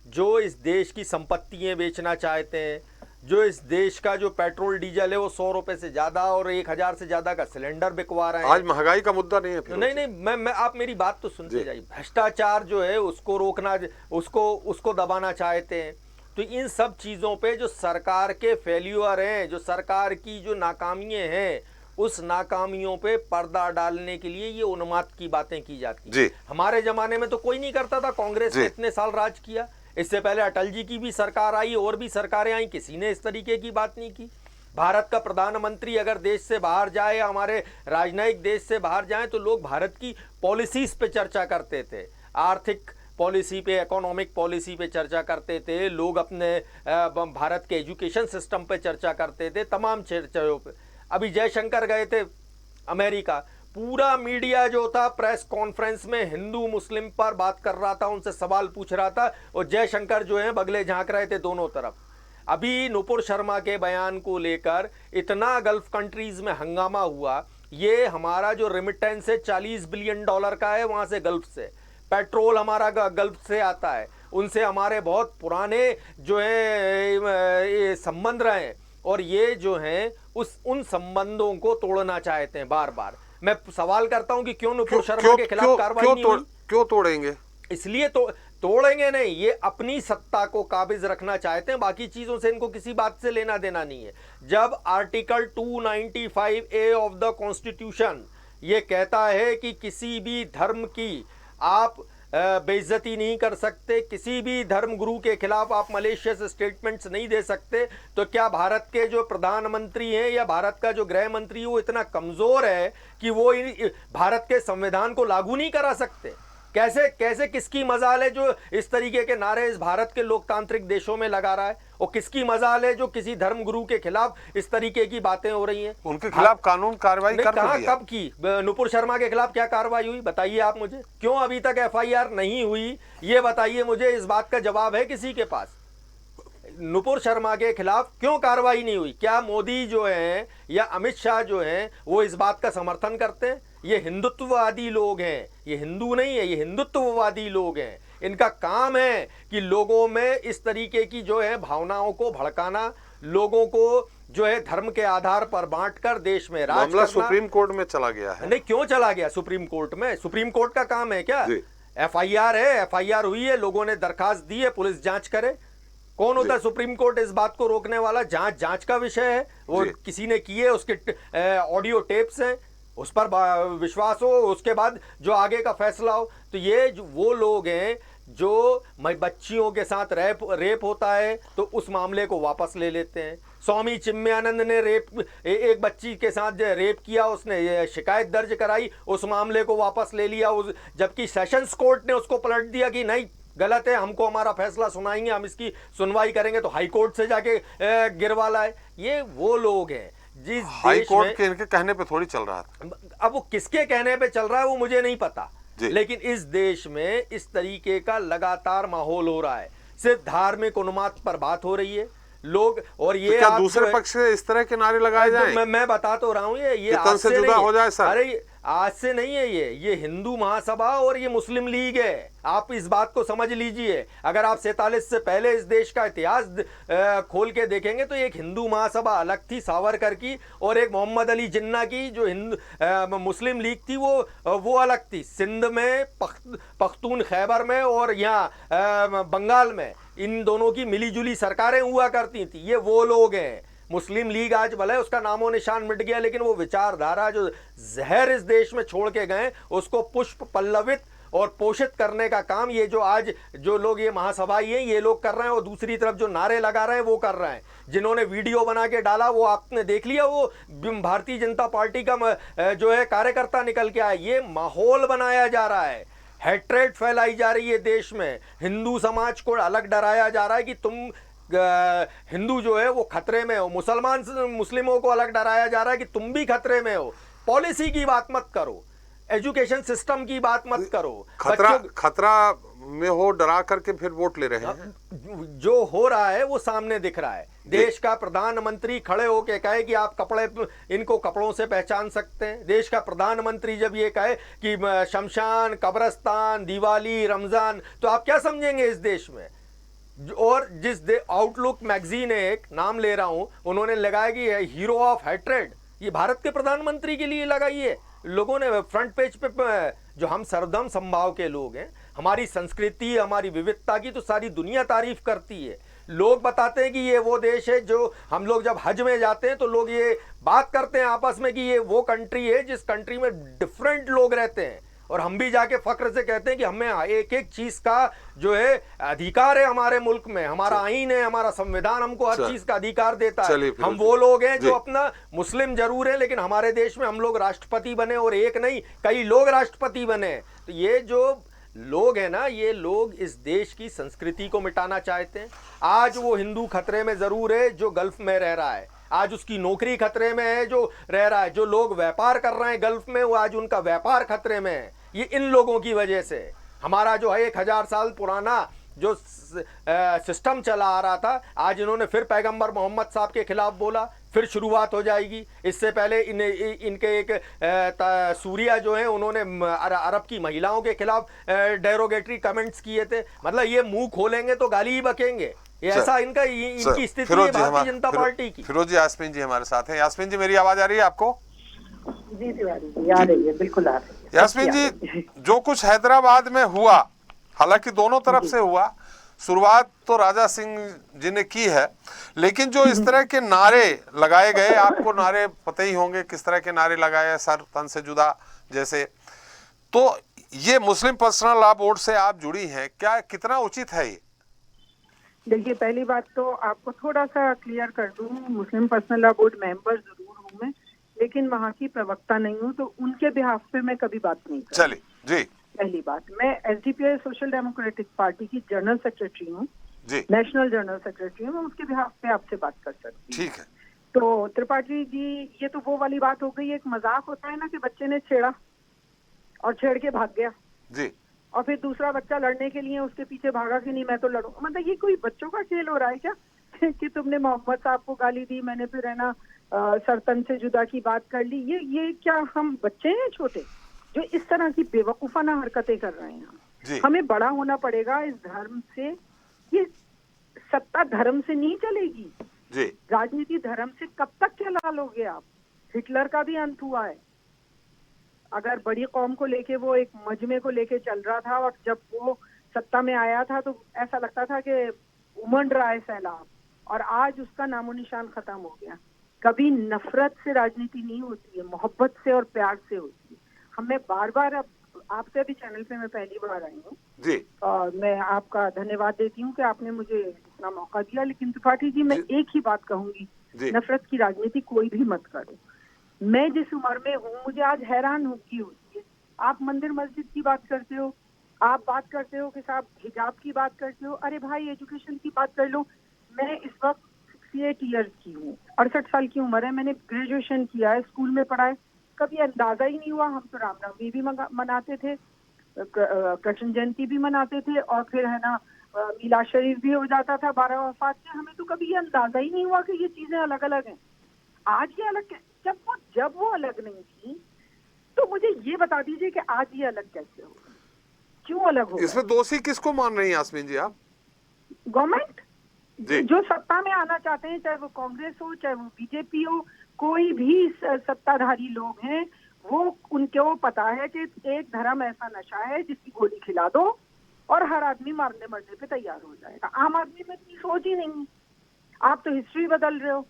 जो इस देश की संपत्तियां बेचना चाहते हैं, जो इस देश का जो पेट्रोल डीजल है वो 100 रुपए से ज्यादा और 1000 से ज्यादा का सिलेंडर बिकवा रहे हैं। आज महंगाई का मुद्दा नहीं है फिर? नहीं, मैं आप मेरी बात तो सुनते जाइए। भ्रष्टाचार जो है उसको रोकना, उसको दबाना चाहते हैं। तो इन सब चीजों पे जो सरकार के फेल्यूर हैं, जो सरकार की जो नाकामियां हैं, उस नाकामियों पे पर्दा डालने के लिए ये उन्माद की बातें की जाती हैं। हमारे जमाने में तो कोई नहीं करता था। कांग्रेस ने इतने साल राज किया, इससे पहले अटल जी की भी सरकार आई और भी सरकारें आई, किसी ने इस तरीके की बात नहीं की। भारत का प्रधानमंत्री अगर देश से बाहर जाए, हमारे राजनयिक देश से बाहर जाए, तो लोग भारत की पॉलिसीज पे चर्चा करते थे, आर्थिक पॉलिसी पे, इकोनॉमिक पॉलिसी पे चर्चा करते थे। लोग अपने भारत के एजुकेशन सिस्टम पे चर्चा करते थे, तमाम चर्चाओं पे। अभी जयशंकर गए थे अमेरिका, पूरा मीडिया जो था प्रेस कॉन्फ्रेंस में हिंदू मुस्लिम पर बात कर रहा था, उनसे सवाल पूछ रहा था, और जयशंकर जो है बगले झांक रहे थे दोनों तरफ। अभी नुपुर शर्मा के बयान को लेकर इतना गल्फ कंट्रीज में हंगामा हुआ। ये हमारा जो रेमिटेंस है $40 बिलियन का है, वहां से गल्फ से पेट्रोल हमारा गल्फ से आता है, उनसे हमारे बहुत पुराने जो है संबंध रहे, और ये जो हैं उन संबंधों को तोड़ना चाहते हैं बार बार। मैं सवाल करता हूं कि क्यों नुपुर शर्मा के खिलाफ कार्रवाई नहीं हुई? क्यों तोड़ेंगे? इसलिए तो तोड़ेंगे नहीं, ये अपनी सत्ता को काबिज रखना चाहते हैं, बाकी चीजों से इनको किसी बात से लेना देना नहीं है। जब article 295A of the constitution ये कहता है कि किसी भी धर्म की आप बेइज्जती नहीं कर सकते, किसी भी धर्म गुरु के खिलाफ आप मलेशियस स्टेटमेंट्स नहीं दे सकते, तो क्या भारत के जो प्रधानमंत्री हैं या भारत का जो गृह मंत्री है वो इतना कमजोर है कि वो भारत के संविधान को लागू नहीं करा सकते? कैसे कैसे किसकी मजाल है जो इस तरीके के नारे इस भारत के लोकतांत्रिक देशों में लगा रहा है, और किसकी मजाल है जो किसी धर्म गुरु के खिलाफ इस तरीके की बातें हो रही हैं? उनके खिलाफ कानून कार्रवाई कर दिया। कब की? नुपुर शर्मा के खिलाफ क्या कार्रवाई हुई बताइए आप मुझे। क्यों अभी तक FIR नहीं हुई, ये बताइए मुझे। इस बात का जवाब है किसी के पास? नुपुर शर्मा के खिलाफ क्यों कार्रवाई नहीं हुई? क्या मोदी जो हैं या अमित शाह जो हैं वो इस बात का समर्थन करते हैं? ये हिंदुत्ववादी लोग हैं, ये हिंदू नहीं है, ये हिंदुत्ववादी लोग हैं। इनका काम है कि लोगों में इस तरीके की जो है भावनाओं को भड़काना, लोगों को जो है धर्म के आधार पर बांटकर देश में राज करना। सुप्रीम कोर्ट में चला गया है। नहीं, क्यों चला गया सुप्रीम कोर्ट में? सुप्रीम कोर्ट का काम है क्या? FIR है, FIR हुई है, लोगों ने दरखास्त दी है, पुलिस जांच करे। कौन होता है सुप्रीम कोर्ट इस बात को रोकने वाला? जांच का विषय है, वो किसी ने किए, उसके ऑडियो टेप्स हैं, उस पर विश्वास हो, उसके बाद जो आगे का फैसला हो। तो ये वो लोग हैं जो बच्चियों के साथ रेप होता है तो उस मामले को वापस ले लेते हैं। स्वामी चिन्मयानंद ने एक बच्ची के साथ रेप किया, उसने शिकायत दर्ज कराई, उस मामले को वापस ले लिया, जबकि सेशंस कोर्ट ने उसको पलट दिया कि नहीं गलत है, हमको हमारा फैसला सुनाएंगे, हम इसकी सुनवाई करेंगे, तो हाई कोर्ट से जाके गिरवा लाए। ये वो लोग हैं जिस हाई कोर्ट के इनके कहने पे थोड़ी चल रहा था। अब वो किसके कहने पे चल रहा है वो मुझे नहीं पता, लेकिन इस देश में इस तरीके का लगातार माहौल हो रहा है। सिर्फ धार्मिक उन्माद पर बात हो रही है लोग, और ये क्या दूसरे पक्ष से इस तरह के नारे लगाए जाएं? मैं बता तो रहा हूँ, ये आज से जुदा हो जाए सर। अरे आज से नहीं है, ये हिंदू महासभा और ये मुस्लिम लीग है। आप इस बात को समझ लीजिए। अगर आप 47 से पहले इस देश का इतिहास खोल के देखेंगे तो एक हिंदू महासभा अलग थी सावरकर की, और एक मोहम्मद अली जिन्ना की जो मुस्लिम लीग थी वो अलग थी। सिंध में, पख्तून खैबर में और यहाँ बंगाल में इन दोनों की मिली जुली सरकारें हुआ करती थी। ये वो लोग हैं। मुस्लिम लीग आज भले उसका नामो निशान मिट गया, लेकिन वो विचारधारा जो जहर इस देश में छोड़ के गए उसको पुष्प पल्लवित और पोषित करने का काम ये जो आज जो लोग ये महासभाई हैं ये लोग कर रहे हैं, और दूसरी तरफ जो नारे लगा रहे हैं वो कर रहे हैं। जिन्होंने वीडियो बना के डाला वो आपने देख लिया, वो भारतीय जनता पार्टी का जो है कार्यकर्ता निकल के आया। ये माहौल बनाया जा रहा है। हैट्रेड फैलाई जा रही है देश में, हिंदू समाज को अलग डराया जा रहा है कि तुम हिंदू जो है वो खतरे में हो, मुस्लिमों को अलग डराया जा रहा है कि तुम भी खतरे में हो। पॉलिसी की बात मत करो, एजुकेशन सिस्टम की बात मत करो, खतरा में हो डरा करके फिर वोट ले रहे हैं। जो हो रहा है वो सामने दिख रहा है। देश का प्रधानमंत्री खड़े होके कहे कि आप इनको कपड़ों से पहचान सकते हैं। देश का प्रधानमंत्री जब ये कहे कि शमशान, कब्रिस्तान, दिवाली, रमजान, तो आप क्या समझेंगे इस देश में। और आउटलुक मैगजीन है, एक नाम ले रहा हूं, उन्होंने लगाया कि हीरो ऑफ हैट्रेड, ये भारत के प्रधानमंत्री के लिए लगाई है। लोगों ने फ्रंट पेज पे, जो हम सर्वधर्म समभाव के लोग हैं, हमारी संस्कृति, हमारी विविधता की तो सारी दुनिया तारीफ करती है। लोग बताते हैं कि ये वो देश है जो हम लोग जब हज में जाते हैं तो लोग ये बात करते हैं आपस में कि ये वो कंट्री है जिस कंट्री में डिफरेंट लोग रहते हैं। और हम भी जाके फख्र से कहते हैं कि हमें एक एक चीज का जो है अधिकार है हमारे मुल्क में, हमारा आईन है, हमारा संविधान हमको हर चीज का अधिकार देता है। हम वो लोग हैं जो अपना मुस्लिम जरूर है लेकिन हमारे देश में हम लोग राष्ट्रपति बने, और एक नहीं कई लोग राष्ट्रपति बने। तो ये जो लोग हैं ना, ये लोग इस देश की संस्कृति को मिटाना चाहते हैं। आज वो हिंदू खतरे में जरूर है जो गल्फ में रह रहा है, आज उसकी नौकरी खतरे में है जो रह रहा है, जो लोग व्यापार कर रहे हैं गल्फ में, वो आज उनका व्यापार खतरे में है। ये इन लोगों की वजह से। हमारा जो है 1000 साल पुराना जो सिस्टम चला आ रहा था, आज इन्होंने फिर पैगंबर मोहम्मद साहब के खिलाफ बोला, फिर शुरुआत हो जाएगी। इससे पहले इनके एक सूर्या जो है उन्होंने अरब की महिलाओं के खिलाफ डेरोगेटरी कमेंट्स किए थे। मतलब ये मुंह खोलेंगे तो गाली ही बकेंगे। ये ऐसा इनकी स्थिति है भारतीय जनता पार्टी की। फिरोज जी, यास्मीन जी हमारे साथ हैं। यास्मीन जी, मेरी आवाज आ रही है आपको? जी जी आ रही है, बिल्कुल आ रही है। यास्मीन जी, जो कुछ हैदराबाद में हुआ, हालांकि दोनों तरफ से हुआ, शुरुआत तो राजा सिंह जी ने की है, लेकिन जो इस तरह के नारे लगाए गए, आपको नारे पता ही होंगे किस तरह के नारे लगाए, सर तन से जुदा जैसे, तो ये मुस्लिम पर्सनल लॉ बोर्ड से आप जुड़ी हैं, क्या कितना उचित है ये? देखिए, पहली बात तो आपको थोड़ा सा क्लियर कर दूं, मुस्लिम पर्सनल लॉ बोर्ड मेंबर जरूर हूं मैं, लेकिन वहाँ की प्रवक्ता नहीं हूँ, तो उनके बिहाफ पे मैं कभी बात नहीं करूँ। चलिए जी। पहली बात, मैं एसडीपीआई सोशल डेमोक्रेटिक पार्टी की जनरल सेक्रेटरी हूँ, नेशनल जनरल सेक्रेटरी हूँ, उसके बिहाफ पे आपसे बात कर सकती हूँ। ठीक है। तो त्रिपाठी जी, ये तो वो वाली बात हो गई, एक मजाक होता है ना कि बच्चे ने छेड़ा और छेड़ के भाग गया जी, और फिर दूसरा बच्चा लड़ने के लिए उसके पीछे भागा कि नहीं मैं तो लड़ूं। मतलब ये कोई बच्चों का खेल हो रहा है क्या कि तुमने मोहम्मद साहब को गाली दी, मैंने फिर है ना सरतन से जुदा की बात कर ली। ये क्या हम बच्चे हैं छोटे जो इस तरह की बेवकूफाना हरकतें कर रहे हैं? हमें बड़ा होना पड़ेगा इस धर्म से। ये सत्ता धर्म से नहीं चलेगी जी। राजनीति धर्म से कब तक चला लोगे आप? हिटलर का भी अंत हुआ है। अगर बड़ी कौम को लेके वो एक मजमे को लेके चल रहा था और जब वो सत्ता में आया था तो ऐसा लगता था कि उमड़ रहा है सैलाब, और आज उसका नामो निशान खत्म हो गया। कभी नफरत से राजनीति नहीं होती है, मोहब्बत से और प्यार से होती है। हमें बार बार, अब आपसे भी चैनल पे मैं पहली बार आई हूँ जी, और मैं आपका धन्यवाद देती हूँ कि आपने मुझे इतना मौका दिया। लेकिन त्रिपाठी जी, मैं एक ही बात कहूंगी, नफरत की राजनीति कोई भी मत करो। मैं जिस उम्र में हूँ, मुझे आज हैरान होती है। आप मंदिर मस्जिद की बात करते हो, आप बात करते हो कि साहब हिजाब की बात करते हो, अरे भाई एजुकेशन की बात कर लो। मैं इस वक्त 68 ईयर्स की हूँ, 68 साल की उम्र है, मैंने ग्रेजुएशन किया है, स्कूल में पढ़ा है, कभी अंदाजा ही नहीं हुआ। हम तो रामनवमी भी मनाते थे, कृष्ण जयंती भी मनाते थे, और फिर है ना मिलाद शरीफ भी हो जाता था 12 वफात से। हमें तो कभी ये अंदाजा ही नहीं हुआ कि ये चीजें अलग अलग हैं। आज ये अलग, जब वो अलग नहीं थी, तो मुझे ये बता दीजिए कि आज ये अलग कैसे हो, क्यों अलग हो? इसमें दोषी किसको मान रही हैं यास्मीन जी आप? गवर्नमेंट जो सत्ता में आना चाहते हैं, चाहे वो कांग्रेस हो चाहे वो बीजेपी हो, कोई भी सत्ताधारी लोग हैं, वो उनको पता है कि एक धर्म ऐसा नशा है जिसकी गोली खिला दो और हर आदमी मारने मरने पे तैयार हो जाएगा। आम आदमी में इतनी सोच ही नहीं। आप तो हिस्ट्री बदल रहे हो।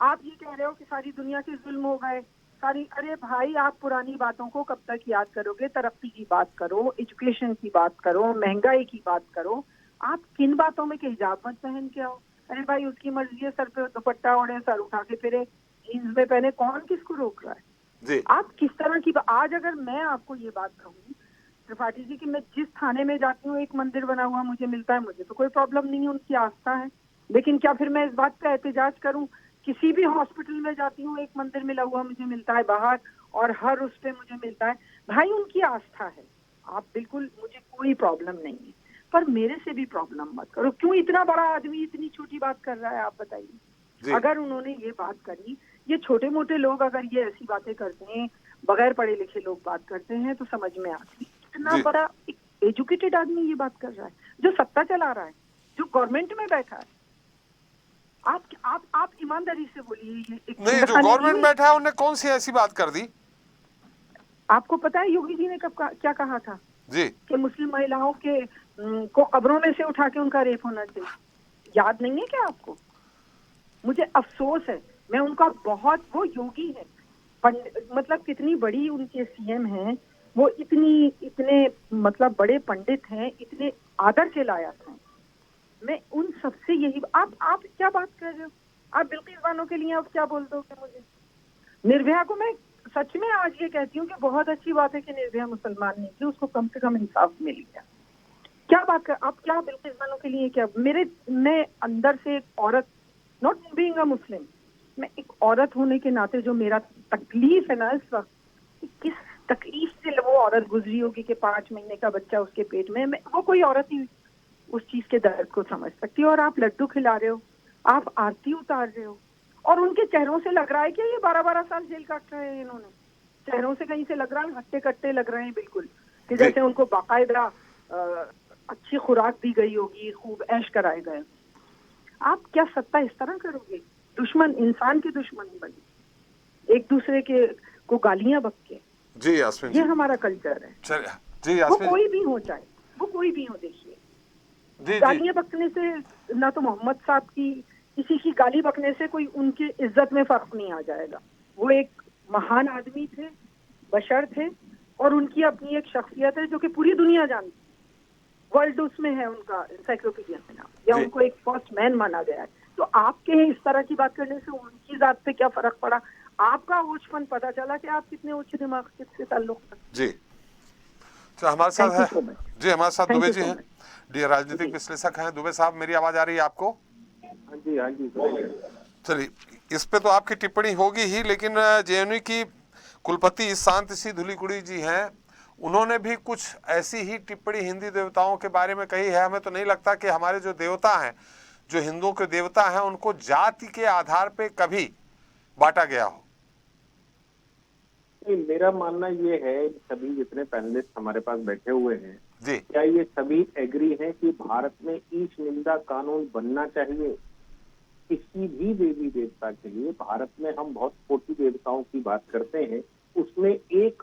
आप ये कह रहे हो कि सारी दुनिया के जुल्म हो गए, अरे भाई, आप पुरानी बातों को कब तक याद करोगे? तरक्की की बात करो, एजुकेशन की बात करो, महंगाई की बात करो। आप किन बातों में कि हिजाब मत पहन के आओ? अरे भाई, उसकी मर्जी है, सर पे दुपट्टा ओढ़े, सर उठा के फिरे, जीन्स में पहने, कौन किसको रोक रहा है? आप किस तरह की आज अगर मैं आपको ये बात कहूँ त्रिपाठी जी कि मैं जिस थाने में जाती हूँ एक मंदिर बना हुआ मुझे मिलता है, मुझे तो कोई प्रॉब्लम नहीं है, उनकी आस्था है। लेकिन क्या फिर मैं इस बात पे एहतजाज करूं? किसी भी हॉस्पिटल में जाती हूँ एक मंदिर मिला हुआ मुझे मिलता है बाहर, और हर उस पे मुझे मिलता है। भाई उनकी आस्था है, आप बिल्कुल, मुझे कोई प्रॉब्लम नहीं है, पर मेरे से भी प्रॉब्लम मत करो। क्यों इतना बड़ा आदमी इतनी छोटी बात कर रहा है, आप बताइए। अगर उन्होंने ये बात करी, ये छोटे मोटे लोग अगर ये ऐसी बातें करते हैं, बगैर पढ़े लिखे लोग बात करते हैं, तो समझ में आती है। इतना बड़ा एक एजुकेटेड आदमी ये बात कर रहा है, जो सत्ता चला रहा है, जो गवर्नमेंट में बैठा है। आप ईमानदारी से बोलिए, ये एक नहीं, जो गवर्नमेंट बैठा है उन्हें कौन सी ऐसी बात कर दी? आपको पता है योगी जी ने क्या कहा था जी, कि मुस्लिम महिलाओं के को कब्रों में से उठा के उनका रेप होना चाहिए? याद नहीं है क्या आपको? मुझे अफसोस है, मैं उनका बहुत, वो योगी है, मतलब कितनी बड़ी उनके सीएम हैं, वो इतने मतलब बड़े पंडित हैं, इतने आदर से लाया था। मैं उन सबसे यही, आप क्या बात कर रहे हो? आप बिल्किस बानो के लिए आप क्या बोल दोगे मुझे? निर्भया को मैं सच में आज ये कहती हूँ कि बहुत अच्छी बात है कि निर्भया मुसलमान नहीं थी, उसको कम से कम इंसाफ मिल गया। क्या बात कर, आप क्या बिल्किस बानो के लिए क्या? मैं अंदर से एक औरत, नॉट बीइंग अ मुस्लिम, मैं एक औरत होने के नाते जो मेरा तकलीफ है ना इस वक्त, किस तकलीफ से वो औरत गुजरी होगी कि 5 महीने का बच्चा उसके पेट में, वो कोई औरत ही उस चीज के दर्द को समझ सकती है। और आप लड्डू खिला रहे हो, आप आरती उतार रहे हो, और उनके चेहरों से लग रहा है कि ये 12-12 साल जेल काट रहे हैं इन्होंने। चेहरों से कहीं से लग रहा है हट्टे कट्टे लग रहे हैं बिल्कुल, कि जैसे उनको बाकायदा अच्छी खुराक दी गई होगी, खूब ऐश कराए गए। आप क्या सत्ता इस तरह करोगे? दुश्मन, इंसान के दुश्मन बने, एक दूसरे के को गालियां बक के। जी यास्मीन ये जी, हमारा कल्चर है। चलिए जी वो यास्मीन कोई भी हो, चाहे वो कोई भी हो, देखिए जी, गालियां बकने से ना तो मोहम्मद साहब की किसी की गाली बकने से कोई उनकी इज्जत में फर्क नहीं आ जाएगा। वो एक महान आदमी थे, बशर थे, और उनकी अपनी एक शख्सियत है जो कि पूरी दुनिया जानती, वर्ल्ड उसमें है उनका एनसाइक्लोपीडिया में नाम, या उनको एक फर्स्ट मैन माना गया है। तो आपके इस तरह की बात करने से उनकी जात पे क्या फर्क पड़ा? आपका ऊंचपन पता चला कि आप कितने उच्च दिमाग से ताल्लुक रखते। जी। तो हमारे साथ Thank you so है much. जी, हमारे साथ Thank दुबे you जी so हैं, much. डी राजनीतिक विश्लेषक हैं। दुबे साहब, मेरी आवाज आ रही है आपको? हाँ जी। चलिए, इस पे तो आपकी टिप्पणी होगी ही, लेकिन जेएनयू की कुलपति शांति सी धुलीकुड़ी जी हैं, उन्होंने भी कुछ ऐसी ही टिप्पणी हिंदी देवताओं के बारे में कही है। हमें तो नहीं लगता कि हमारे जो देवता हैं, जो हिंदुओं के देवता हैं, उनको जाति के आधार पे कभी बांटा गया हो। मेरा मानना ये है, सभी जितने पैनलिस्ट हमारे पास बैठे हुए हैं जी, क्या ये सभी एग्री हैं कि भारत में ईश निंदा कानून बनना चाहिए किसी भी देवी देवता के लिए? भारत में हम बहुत कोटि देवताओं की बात करते हैं, उसमें एक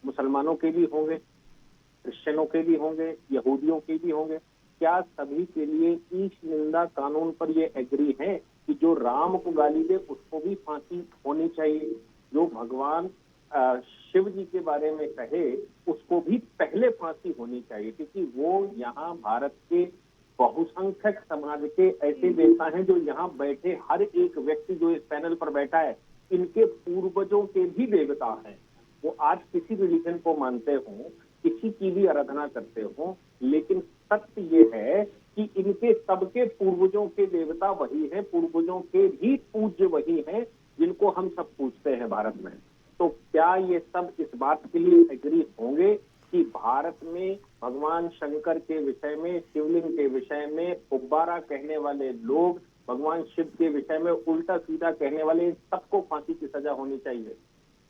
मुसलमानों के भी होंगे, क्रिश्चियनों के भी होंगे, यहूदियों के भी होंगे। क्या सभी के लिए ईश निंदा कानून पर ये एग्री है कि जो राम को गाली दे उसको भी फांसी होनी चाहिए, जो भगवान शिव जी के बारे में कहे उसको भी पहले फांसी होनी चाहिए? क्योंकि वो यहाँ भारत के बहुसंख्यक समाज के ऐसे देवता हैं जो यहाँ बैठे हर एक व्यक्ति जो इस पैनल पर बैठा है, इनके पूर्वजों के भी देवता हैं। वो आज किसी रिलीजन को मानते हों, किसी की भी आराधना करते हों, लेकिन सत्य ये है कि इनके सबके पूर्वजों के देवता वही हैं, पूर्वजों के भी पूज्य वही हैं जिनको हम सब पूजते हैं भारत में। तो क्या ये सब इस बात के लिए एग्री होंगे कि भारत में भगवान शंकर के विषय में, शिवलिंग के विषय में फुब्बारा कहने वाले लोग, भगवान शिव के विषय में उल्टा सीधा कहने वाले, सबको फांसी की सजा होनी चाहिए?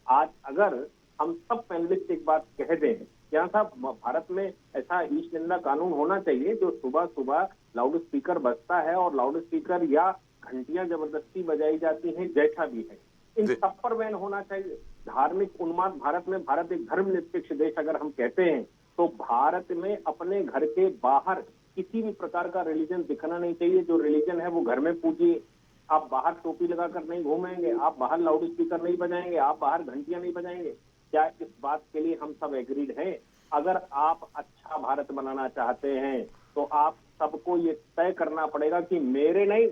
आज अगर हम सब पैनलिस्ट एक बात कह दें, क्या साहब भारत में ऐसा ईश निंदा कानून होना चाहिए जो सुबह सुबह लाउड स्पीकर बजता है और लाउड स्पीकर या घंटियां जबरदस्ती बजाई जाती हैं, जैसा भी है, इन सब पर बैन होना चाहिए। धार्मिक उन्माद भारत में, भारत एक धर्मनिरपेक्ष देश अगर हम कहते हैं, तो भारत में अपने घर के बाहर किसी भी प्रकार का रिलीजन दिखना नहीं चाहिए। जो रिलीजन है वो घर में पूजिए। आप बाहर टोपी लगाकर नहीं घूमेंगे, आप बाहर लाउड स्पीकर नहीं बजाएंगे, आप बाहर घंटियां नहीं बजाएंगे। क्या इस बात के लिए हम सब एग्रीड हैं? अगर आप अच्छा भारत बनाना चाहते हैं तो आप सबको ये तय करना पड़ेगा कि मेरे नहीं,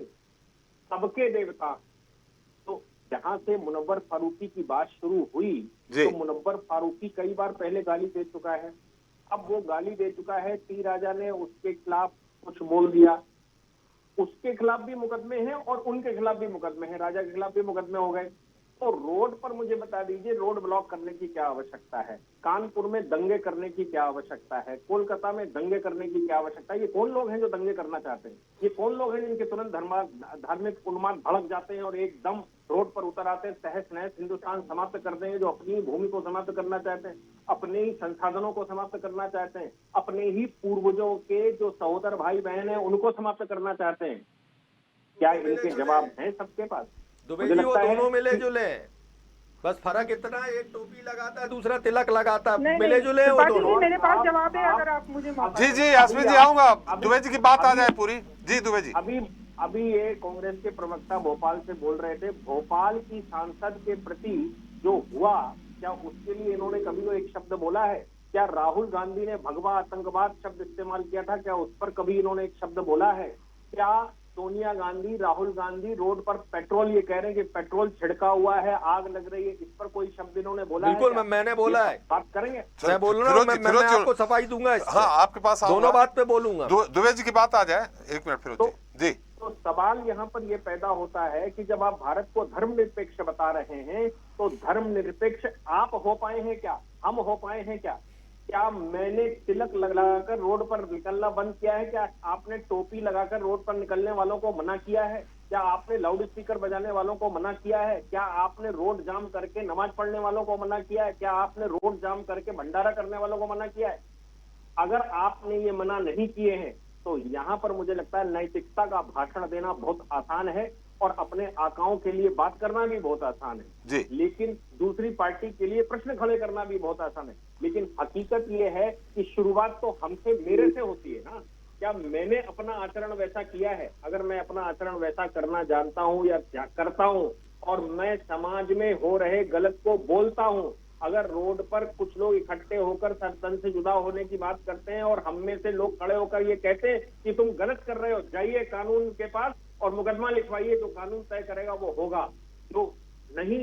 सबके देवता। तो जहां से मुनव्वर फारूकी की बात शुरू हुई, तो मुनव्वर फारूकी कई बार पहले गाली दे चुका है। अब वो गाली दे चुका है, टी राजा ने उसके खिलाफ कुछ बोल दिया, उसके खिलाफ भी मुकदमे हैं और उनके खिलाफ भी मुकदमे हैं, राजा के खिलाफ भी मुकदमे हो गए। तो रोड पर मुझे बता दीजिए, रोड ब्लॉक करने की क्या आवश्यकता है? कानपुर में दंगे करने की क्या आवश्यकता है? कोलकाता में दंगे करने की क्या आवश्यकता है? ये कौन लोग हैं जो दंगे करना चाहते हैं? ये कौन लोग हैं जिनके तुरंत धार्मिक उन्माद भड़क जाते हैं और एकदम रोड पर उतर आते हैं, तहस नहस हिंदुस्तान समाप्त कर देंगे, जो अपनी भूमि को समाप्त करना चाहते हैं, अपने ही संसाधनों को समाप्त करना चाहते हैं, अपने ही पूर्वजों के जो सहोदर भाई बहन हैं उनको समाप्त करना चाहते हैं? क्या इनके जवाब हैं सबके पास? दुबे जी वो दोनों मिले जुले, बस फर्क इतना है, एक टोपी लगाता है, दूसरा तिलक लगाता है, मिले जुले हैं वो दोनों। मेरे पास जवाब है, अगर आप मुझे जी जी यास्मीन जी आऊंगा, दुबे जी की बात आ जाए पूरी। जी दुबे जी, अभी ये कांग्रेस के प्रवक्ता भोपाल से बोल रहे थे, भोपाल की सांसद के प्रति जो हुआ, क्या उसके लिए इन्होंने कभी तो एक शब्द बोला है? क्या राहुल गांधी ने भगवा आतंकवाद शब्द इस्तेमाल किया था? क्या उस पर कभी इन्होंने एक शब्द बोला है? क्या सोनिया गांधी, राहुल गांधी रोड पर पेट्रोल, ये कह रहे हैं कि पेट्रोल छिड़का हुआ है, आग लग रही है, इस पर कोई शब्द इन्होंने बोला है? बिल्कुल मैंने बोला है, बात करेंगे, मैं बोल रहा हूँ, मैं आपको सफाई दूंगा। हाँ आपके पास दोनों बात पे बोलूंगा। दुबे जी की बात आ जाए, एक मिनट फिरोज जी। तो सवाल यहाँ पर ये पैदा होता है कि जब आप भारत को धर्मनिरपेक्ष बता रहे हैं, तो धर्मनिरपेक्ष आप हो पाए हैं क्या? हम हो पाए हैं क्या? क्या मैंने तिलक लगाकर रोड पर निकलना बंद किया है? क्या आपने टोपी लगाकर रोड पर निकलने वालों को मना किया है? क्या आपने लाउड स्पीकर बजाने वालों को मना किया है? क्या आपने रोड जाम करके नमाज पढ़ने वालों को मना किया है? क्या आपने रोड जाम करके भंडारा करने वालों को मना किया है? अगर आपने ये मना नहीं किए हैं तो यहाँ पर मुझे लगता है नैतिकता का भाषण देना बहुत आसान है और अपने आकाओं के लिए बात करना भी बहुत आसान है जी। लेकिन दूसरी पार्टी के लिए प्रश्न खड़े करना भी बहुत आसान है। लेकिन हकीकत ये है कि शुरुआत तो हमसे, मेरे से होती है ना। क्या मैंने अपना आचरण वैसा किया है? अगर मैं अपना आचरण वैसा करना जानता हूँ या करता हूँ और मैं समाज में हो रहे गलत को बोलता हूँ, अगर रोड पर कुछ लोग इकट्ठे होकर तन से जुदा होने की बात करते हैं और हम में से लोग खड़े होकर ये कहते हैं कि तुम गलत कर रहे हो, जाइए कानून के पास और मुकदमा लिखवाइए, जो कानून तय करेगा वो होगा। जो नहीं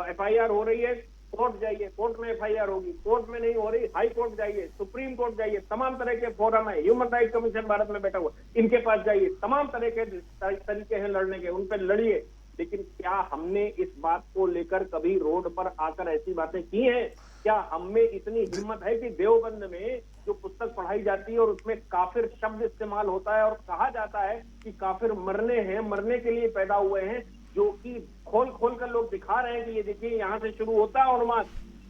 एफआईआर हो रही है, कोर्ट जाइए, कोर्ट में एफआईआर होगी, कोर्ट में नहीं हो रही, हाई कोर्ट जाइए, सुप्रीम कोर्ट जाइए, तमाम तरह के फोरम है, ह्यूमन राइट कमीशन भारत में बैठा हुआ, इनके पास जाइए, तमाम तरह के तरीके हैं लड़ने के, उन पर लड़िए। लेकिन क्या हमने इस बात को लेकर कभी रोड पर आकर ऐसी बातें की हैं? क्या हमें इतनी हिम्मत है कि देवबंद में जो पुस्तक पढ़ाई जाती है और उसमें काफिर शब्द इस्तेमाल होता है और कहा जाता है कि काफिर मरने हैं, मरने के लिए पैदा हुए हैं, जो कि खोल खोल कर लोग दिखा रहे हैं कि ये देखिए यहाँ से शुरू होता है उन्माद।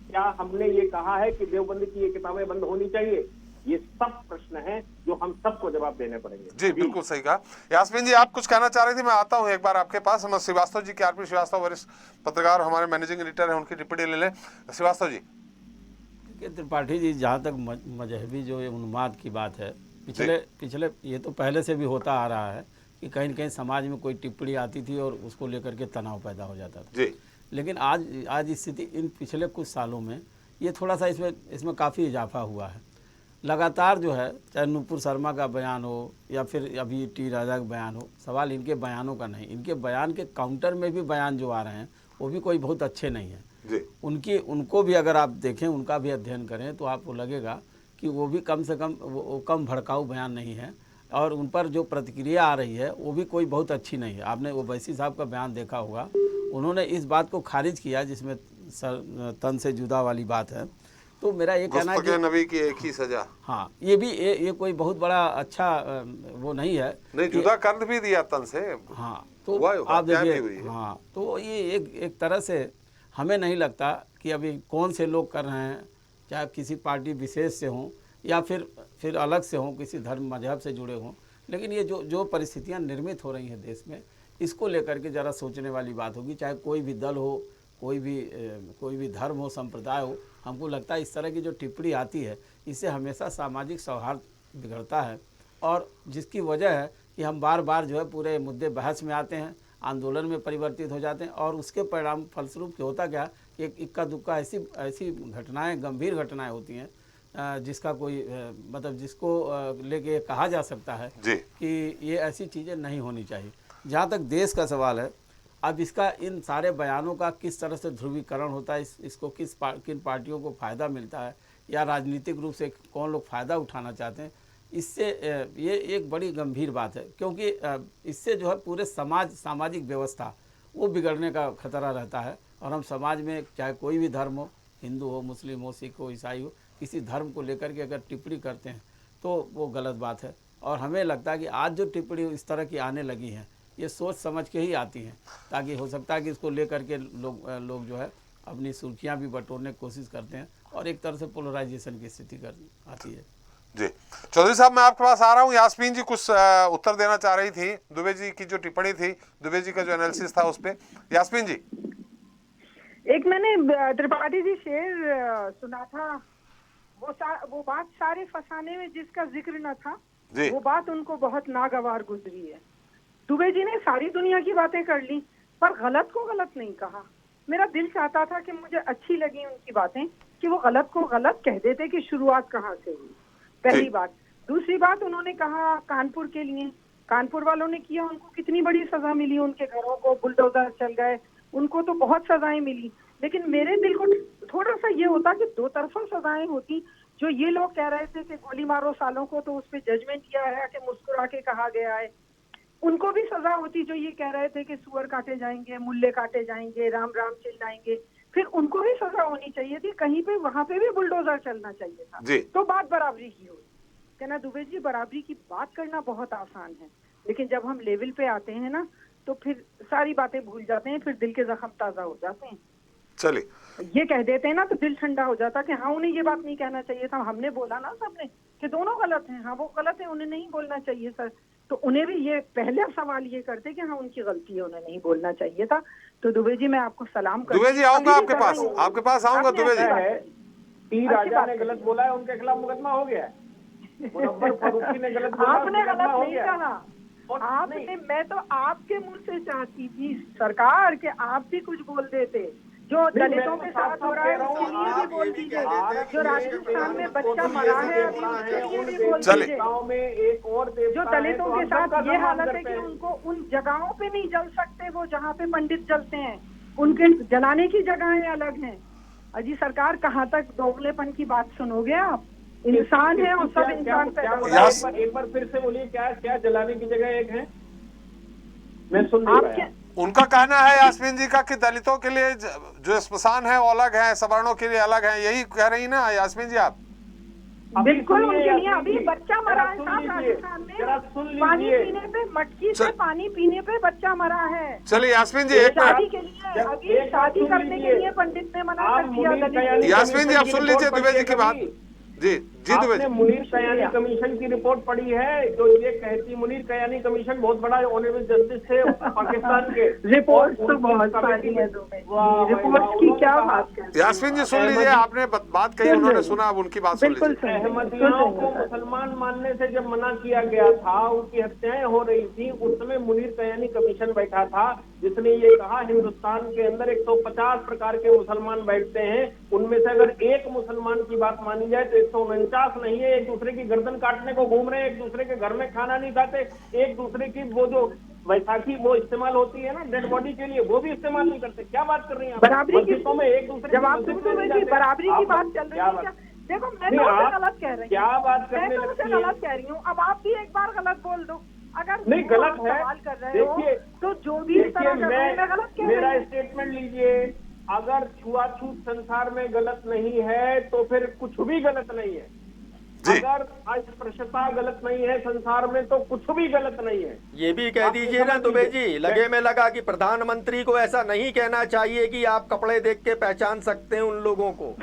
क्या हमने ये कहा है कि देवबंद की ये किताबें बंद होनी चाहिए? ये सब प्रश्न हैं जो हम सबको जवाब देने पड़ेंगे। जी बिल्कुल सही कहा। यास्मीन जी आप कुछ कहना चाह रही थी, मैं आता हूँ एक बार आपके पास। हम श्रीवास्तव जी के, आरपी श्रीवास्तव वरिष्ठ पत्रकार हमारे मैनेजिंग एडिटर हैं, उनकी टिप्पणी ले लें। श्रीवास्तव जी। त्रिपाठी जी, जहाँ तक मजहबी जो ये उन्माद की बात है, पिछले ये तो पहले से भी होता आ रहा है कि कहीं न कहीं समाज में कोई टिप्पणी आती थी और उसको लेकर के तनाव पैदा हो जाता था जी। लेकिन आज स्थिति इन पिछले कुछ सालों में ये थोड़ा सा इसमें काफ़ी इजाफा हुआ है। लगातार जो है, चाहे नुपुर शर्मा का बयान हो या फिर अभी टी राजा का बयान हो, सवाल इनके बयानों का नहीं, इनके बयान के काउंटर में भी बयान जो आ रहे हैं वो भी कोई बहुत अच्छे नहीं है जी। उनको भी अगर आप देखें, उनका भी अध्ययन करें तो आपको लगेगा कि वो भी कम से कम वो कम भड़काऊ बयान नहीं है और उन पर जो प्रतिक्रिया आ रही है वो भी कोई बहुत अच्छी नहीं है। आपने ओवैसी साहब का बयान देखा होगा, उन्होंने इस बात को खारिज किया जिसमें तन से जुदा वाली बात है। तो मेरा ये कहना है कि नबी की एक ही सजा, हाँ, ये भी ये कोई बहुत बड़ा अच्छा वो नहीं है, नहीं जुदा कर भी दिया तन से। हाँ, तो आप देखिए, हाँ, तो ये एक तरह से हमें नहीं लगता कि अभी कौन से लोग कर रहे हैं, चाहे किसी पार्टी विशेष से हों या फिर अलग से हों, किसी धर्म मजहब से जुड़े हों, लेकिन ये जो परिस्थितियाँ निर्मित हो रही हैं देश में, इसको लेकर के ज़रा सोचने वाली बात होगी। चाहे कोई भी दल हो, कोई भी धर्म हो, संप्रदाय हो, हमको लगता है इस तरह की जो टिप्पणी आती है इससे हमेशा सामाजिक सौहार्द बिगड़ता है और जिसकी वजह है कि हम बार बार जो है पूरे मुद्दे बहस में आते हैं, आंदोलन में परिवर्तित हो जाते हैं और उसके परिणाम फलस्वरूप होता क्या कि इक्का दुक्का ऐसी घटनाएं, गंभीर घटनाएं होती हैं जिसका कोई मतलब जिसको लेके कहा जा सकता है कि ये ऐसी चीज़ें नहीं होनी चाहिए। जहाँ तक देश का सवाल है, अब इसका इन सारे बयानों का किस तरह से ध्रुवीकरण होता है, इसको किन पार्टियों को फ़ायदा मिलता है, या राजनीतिक रूप से कौन लोग फ़ायदा उठाना चाहते हैं, इससे ये एक बड़ी गंभीर बात है, क्योंकि इससे जो है पूरे सामाजिक व्यवस्था वो बिगड़ने का खतरा रहता है। और हम समाज में चाहे कोई भी धर्म हो, हिंदू हो, मुस्लिम हो, सिख हो, ईसाई हो, किसी धर्म को लेकर के अगर टिप्पणी करते हैं तो वो गलत बात है। और हमें लगता है कि आज जो टिप्पणी इस तरह की आने लगी हैं, ये सोच समझ के ही आती हैं, ताकि हो सकता है कि इसको लेकर के लोग जो है अपनी सुर्खियाँ भी बटोरने की कोशिश करते हैं और एक तरह से पोलराइजेशन की स्थिति आती है। जी चौधरी साहब, मैं आपके पास आ रहा हूँ। यास्मीन जी कुछ उत्तर देना चाह रही थी दुबे जी की जो टिप्पणी थी, दुबे जी का जो एनालिसिस था उस पे। यास्मीन जी, एक मैंने त्रिपाठी जी शेर सुना था, वो बात सारे फसाने में जिसका जिक्र न था, वो बात उनको बहुत नागवार गुजरी है। दुबे जी ने सारी दुनिया की बातें कर ली पर गलत को गलत नहीं कहा। मेरा दिल चाहता था कि मुझे अच्छी लगी उनकी बातें कि वो गलत को गलत कह देते कि शुरुआत कहाँ से हुई, पहली बात। दूसरी बात, उन्होंने कहा कानपुर के लिए, कानपुर वालों ने किया, उनको कितनी बड़ी सजा मिली, उनके घरों को बुलडोजर चल गए, उनको तो बहुत सजाएं मिली। लेकिन मेरे दिल को थोड़ा सा ये होता कि दो तरफा सजाएं होती। जो ये लोग कह रहे थे कि गोली मारो सालों को, तो उस पर जजमेंट किया है कि मुस्कुरा के कहा गया है, उनको भी सजा होती। जो ये कह रहे थे कि सुअर काटे जाएंगे, मुल्ले काटे जाएंगे, राम राम चिल्लाएंगे, फिर उनको भी सजा होनी चाहिए थी। कहीं पे वहां पे भी बुलडोजर चलना चाहिए था। तो बात बराबरी की हुई। कहना दुबे जी, बराबरी की बात करना बहुत आसान है, लेकिन जब हम लेवल पे आते हैं ना तो फिर सारी बातें भूल जाते हैं, फिर दिल के जख्म ताजा हो जाते हैं। चलिए ये कह देते हैं ना तो दिल ठंडा हो जाता कि हाँ उन्हें ये बात नहीं कहना चाहिए था। हमने बोला ना सबने कि दोनों गलत हैं, हाँ वो गलत है, उन्हें नहीं बोलना चाहिए सर। तो उन्हें भी ये पहले सवाल ये करते कि हाँ उनकी गलती है, उन्हें नहीं बोलना चाहिए था। तो दुबे जी, मैं आपको सलाम करती हूं। दुबे जी आऊंगा आपके पास आऊंगा दुबे जी। टी राजा ने गलत बोला है, उनके खिलाफ मुकदमा हो गया है। मुनव्वर फारूकी ने गलत बोला, आपने गलत नहीं कहा, आपने, मैं तो आपके मुंह से चाहती थी सरकार कि आप भी कुछ बोल देते। जो दलितों के साथ हो रहा है उसके लिए भी बोल दीजिए, जो राजस्थान में बच्चा मरा है अभी उसके लिए भी बोल दीजिए। जो दलितों के साथ ये हालत है कि उनको उन जगहों पे नहीं जल सकते वो जहाँ पे पंडित जलते हैं, उनके जलाने की जगहें अलग हैं। अजी सरकार, कहाँ तक दोगलेपन की बात सुनोगे आप? इंसान है और सब इंसान पैदा। एक बार फिर से बोलिए, क्या जलाने की जगह एक है? मैं सुन नहीं पाया। उनका कहना है यास्मीन जी का कि दलितों के लिए जो स्मशान है वो अलग है, सवर्णों के लिए अलग है, यही कह रही ना यास्मीन जी आप? बिल्कुल, उनके लिए अभी बच्चा मरा है राजस्थान में, पानी पीने पे, मटकी से पानी पीने पे बच्चा मरा है। चलिए यास्मीन जी, एक शादी के लिए, अभी शादी करने के लिए पंडित ने मना कर दिया। यास्मीन जी आप सुन लीजिए दुबे जी की बात। जी दुबे जी, मुनीर कयानी कमीशन की रिपोर्ट पढ़ी है, जो ये कहती, मुनीर कयानी कमीशन बहुत बड़ा ऑनरेबल जस्टिस है पाकिस्तान के। रिपोर्ट तो बहुत सारी है, रिपोर्ट की क्या बात कर। यास्मीन जी सुन लीजिए, आपने बात कही, उन्होंने सुना, अब उनकी बात सुन लीजिए। अहमदियों को मुसलमान मानने से जब मना किया गया था, उनकी हत्याएं हो रही थी, उस समय मुनीर कयानी कमीशन बैठा था, जिसने ये कहा हिंदुस्तान के अंदर 150 प्रकार के मुसलमान बैठते हैं, उनमें से अगर एक मुसलमान की बात मानी जाए तो 149 नहीं है। एक दूसरे की गर्दन काटने को घूम रहे हैं, एक दूसरे के घर में खाना नहीं खाते, एक दूसरे की वो जो वैसाखी वो इस्तेमाल होती है ना डेड बॉडी के लिए, वो भी इस्तेमाल नहीं करते। क्या बात कर रही हैं? बराबरी की में एक दूसरे जवाब बराबरी की बात चल रही है। देखो मैं तो गलत कह रही हूँ, क्या बात करने लगती है? गलत कह रही हूँ, अब आप भी एक बार गलत बोल दो। अगर नहीं गलत है, सवाल कर रहे हो तो जो भी मैं गलत कह मेरा स्टेटमेंट लीजिए। अगर छुआछूत संसार में गलत नहीं है तो फिर कुछ भी गलत नहीं है। अगर अस्पृश्यता गलत नहीं है संसार में तो कुछ भी गलत नहीं है। ये भी कह दीजिए ना दुबे जी, लगे में लगा कि प्रधानमंत्री को ऐसा नहीं कहना चाहिए कि आप कपड़े देख के पहचान सकते हैं उन लोगों को।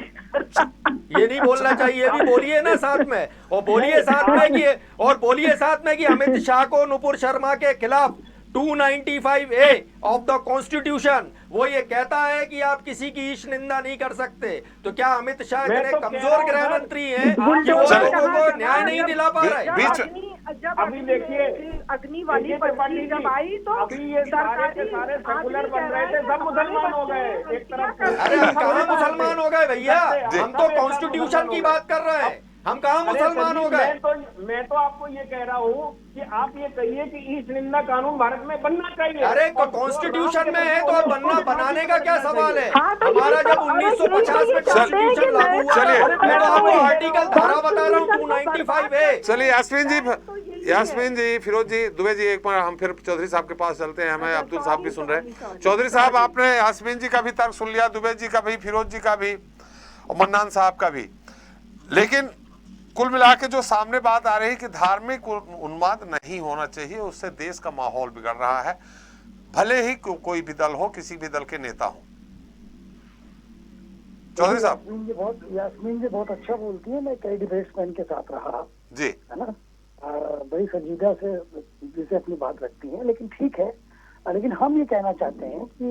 ये नहीं बोलना चाहिए, भी बोलिए ना साथ में, और बोलिए साथ में कि अमित शाह को नुपुर शर्मा के खिलाफ 295A ऑफ द कॉन्स्टिट्यूशन वो ये कहता है कि आप किसी की ईश निंदा नहीं कर सकते। तो क्या अमित शाह इतने कमजोर गृह मंत्री हैं कि वो लोगों को न्याय नहीं दिला पा रहे? अभी देखिए अग्नि वाली पार्टी जब आई तो अभी ये सारे सेकुलर बन रहे थे, सब मुसलमान हो गए एक तरफ से। अरे हम कहाँ मुसलमान हो गए भैया, हम तो कॉन्स्टिट्यूशन की बात कर रहे हैं। हम कहाँ मुसलमान हो गए? मैं तो आपको ये कह रहा हूँ कि आप ये कहिए कि ईश निंदा कानून भारत में बनना चाहिए। अरे कॉन्स्टिट्यूशन में है तो अब बनाने का क्या सवाल है? हमारा जब 1950 में कॉन्स्टिट्यूशन लागू हुआ, मैं तो आपको आर्टिकल धारा बता रहा हूँ 295 है। चलिए यास्मीन जी, फिरोज जी, दुबे जी, एक बार हम फिर चौधरी साहब के पास चलते हैं। हमें अब्दुल साहब भी सुन रहे हैं। चौधरी साहब, आपने यास्मीन जी का भी तर्क सुन लिया, दुबे जी का भी, फिरोज जी का भी और मन्नान साहब का भी, लेकिन कुल मिला के जो सामने बात आ रही है कि धार्मिक उन्माद नहीं होना चाहिए, उससे देश का माहौल बिगड़ रहा है, भले ही कोई भी दल हो, किसी भी दल के नेता हो। चौधरी साहब। यास्मीन जी बहुत अच्छा बोलती है। मैं कई डिबेट्स में इनके साथ रहा जी, है ना, बड़ी संजीदा से जिसे अपनी बात रखती हैं, लेकिन ठीक है। लेकिन हम ये कहना चाहते हैं कि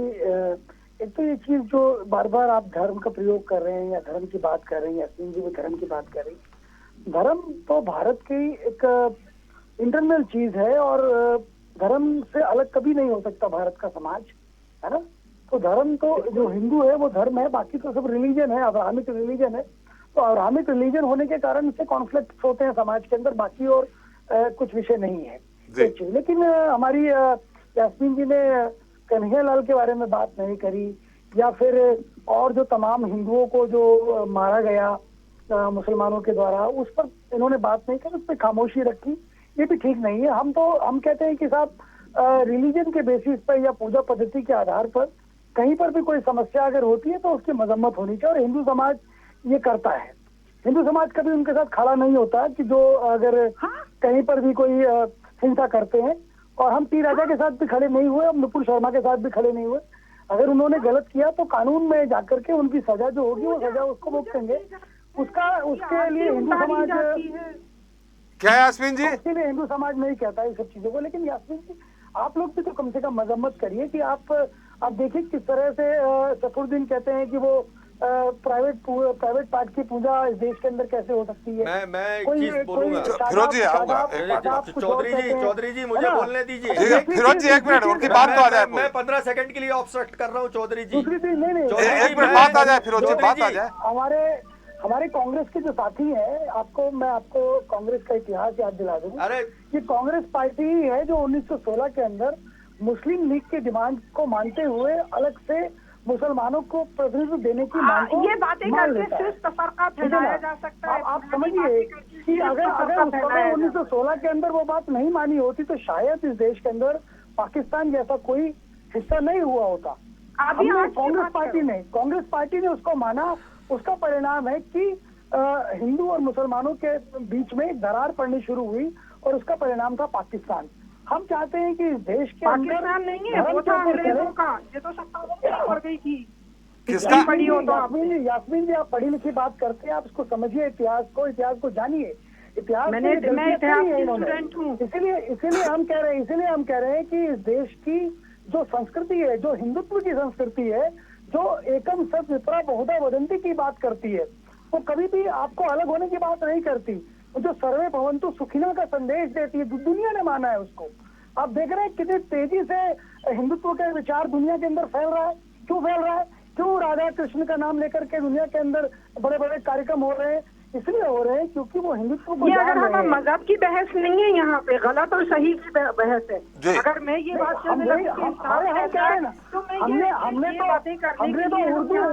एक तो ये चीज जो बार बार आप धर्म का प्रयोग कर रहे हैं या धर्म की बात कर रहे हैं, यास्मीन जी भी धर्म की बात कर रही है। धर्म तो भारत की एक इंटरनल चीज है और धर्म से अलग कभी नहीं हो सकता भारत का समाज, है ना। तो धर्म तो जो हिंदू है वो धर्म है, बाकी तो सब रिलीजन है, अब्राहमिक रिलीजन है। तो अब्राहमिक रिलीजन होने के कारण इससे कॉन्फ्लिक्ट होते हैं समाज के अंदर, बाकी और कुछ विषय नहीं है। लेकिन हमारी यास्मीन जी ने कन्हैयालाल के बारे में बात नहीं करी, या फिर और जो तमाम हिंदुओं को जो मारा गया मुसलमानों के द्वारा, उस पर इन्होंने बात नहीं की, उस पर खामोशी रखी। ये भी ठीक नहीं है। हम कहते हैं कि साहब रिलीजन के बेसिस पर या पूजा पद्धति के आधार पर कहीं पर भी कोई समस्या अगर होती है तो उसकी मजम्मत होनी चाहिए, और हिंदू समाज ये करता है। हिंदू समाज कभी उनके साथ खड़ा नहीं होता कि जो अगर कहीं पर भी कोई हिंसा करते हैं, और हम पी राजा के साथ भी खड़े नहीं हुए, हम नुपुर शर्मा के साथ भी खड़े नहीं हुए। अगर उन्होंने गलत किया तो कानून में जाकर के उनकी सजा जो होगी वो सजा उसको भुगतेंगे। उसके लिए हिंदू समाज क्या यास्मीन जी, उसके लिए हिंदू समाज नहीं कहता है सब चीजों को। लेकिन यास्मीन जी, आप लोग भी तो कम से कम मजम्मत करिए कि आप देखिए किस तरह से सफरुद्दीन कहते हैं कि वो प्राइवेट पार्ट की पूजा इस देश के अंदर कैसे हो सकती है। मैं एक चीज बोलूंगा। फिरोज जी आऊंगा, चौधरी जी मुझे बोलने दीजिए। फिरोज जी एक मिनट, उनकी बात तो आ जाए। मैं 15 सेकंड के लिए ऑब्स्ट्रक्ट कर रहा हूँ चौधरी जी। दूसरी चीज नहीं, एक मिनट बात आ जाए, फिरोज जी बात आ जाए। हमारे कांग्रेस के जो साथी हैं, मैं आपको कांग्रेस का इतिहास याद दिला दूं। अरे ये कांग्रेस पार्टी ही है जो 1916 के अंदर मुस्लिम लीग के डिमांड को मानते हुए अलग से मुसलमानों को प्रतिनिधित्व देने की मांग को ये बातें करके सिर्फ तफरका फैलाया जा सकता है। आप समझिए कि अगर 1916 के अंदर वो बात नहीं मानी होती तो शायद इस देश के अंदर पाकिस्तान जैसा कोई हिस्सा नहीं हुआ होता। कांग्रेस पार्टी ने उसको माना। उसका परिणाम है कि हिंदू और मुसलमानों के बीच में दरार पड़नी शुरू हुई, और उसका परिणाम था पाकिस्तान। हम चाहते हैं कि इस देश के पाकिस्तान नहीं है, वो था अंग्रेजों का। ये तो सत्ता पड़ गई थी। किसका? यास्मीन जी, आप पढ़ी लिखी बात करते हैं, आप इसको समझिए, इतिहास को जानिए। इतिहास मैं इतिहास की स्टूडेंट हूँ। इसीलिए हम कह रहे हैं कि इस देश की जो संस्कृति है, जो हिंदुत्व की संस्कृति है, जो एकम सत विप्रा बहुधा वदंती की बात करती है, वो कभी भी आपको अलग होने की बात नहीं करती। जो सर्वे भवंतु सुखिना का संदेश देती है, दुनिया ने माना है उसको। आप देख रहे हैं कितनी तेजी से हिंदुत्व के विचार दुनिया के अंदर फैल रहा है। क्यों फैल रहा है? क्यों राधा कृष्ण का नाम लेकर के दुनिया के अंदर बड़े बड़े कार्यक्रम हो रहे हैं? इसलिए हो रहे हैं क्योंकि वो हिंदुत्व को अगर हमारा मजहब की बहस नहीं है, यहाँ पे गलत और सही की बहस है। अगर मैं ये बात हमने तो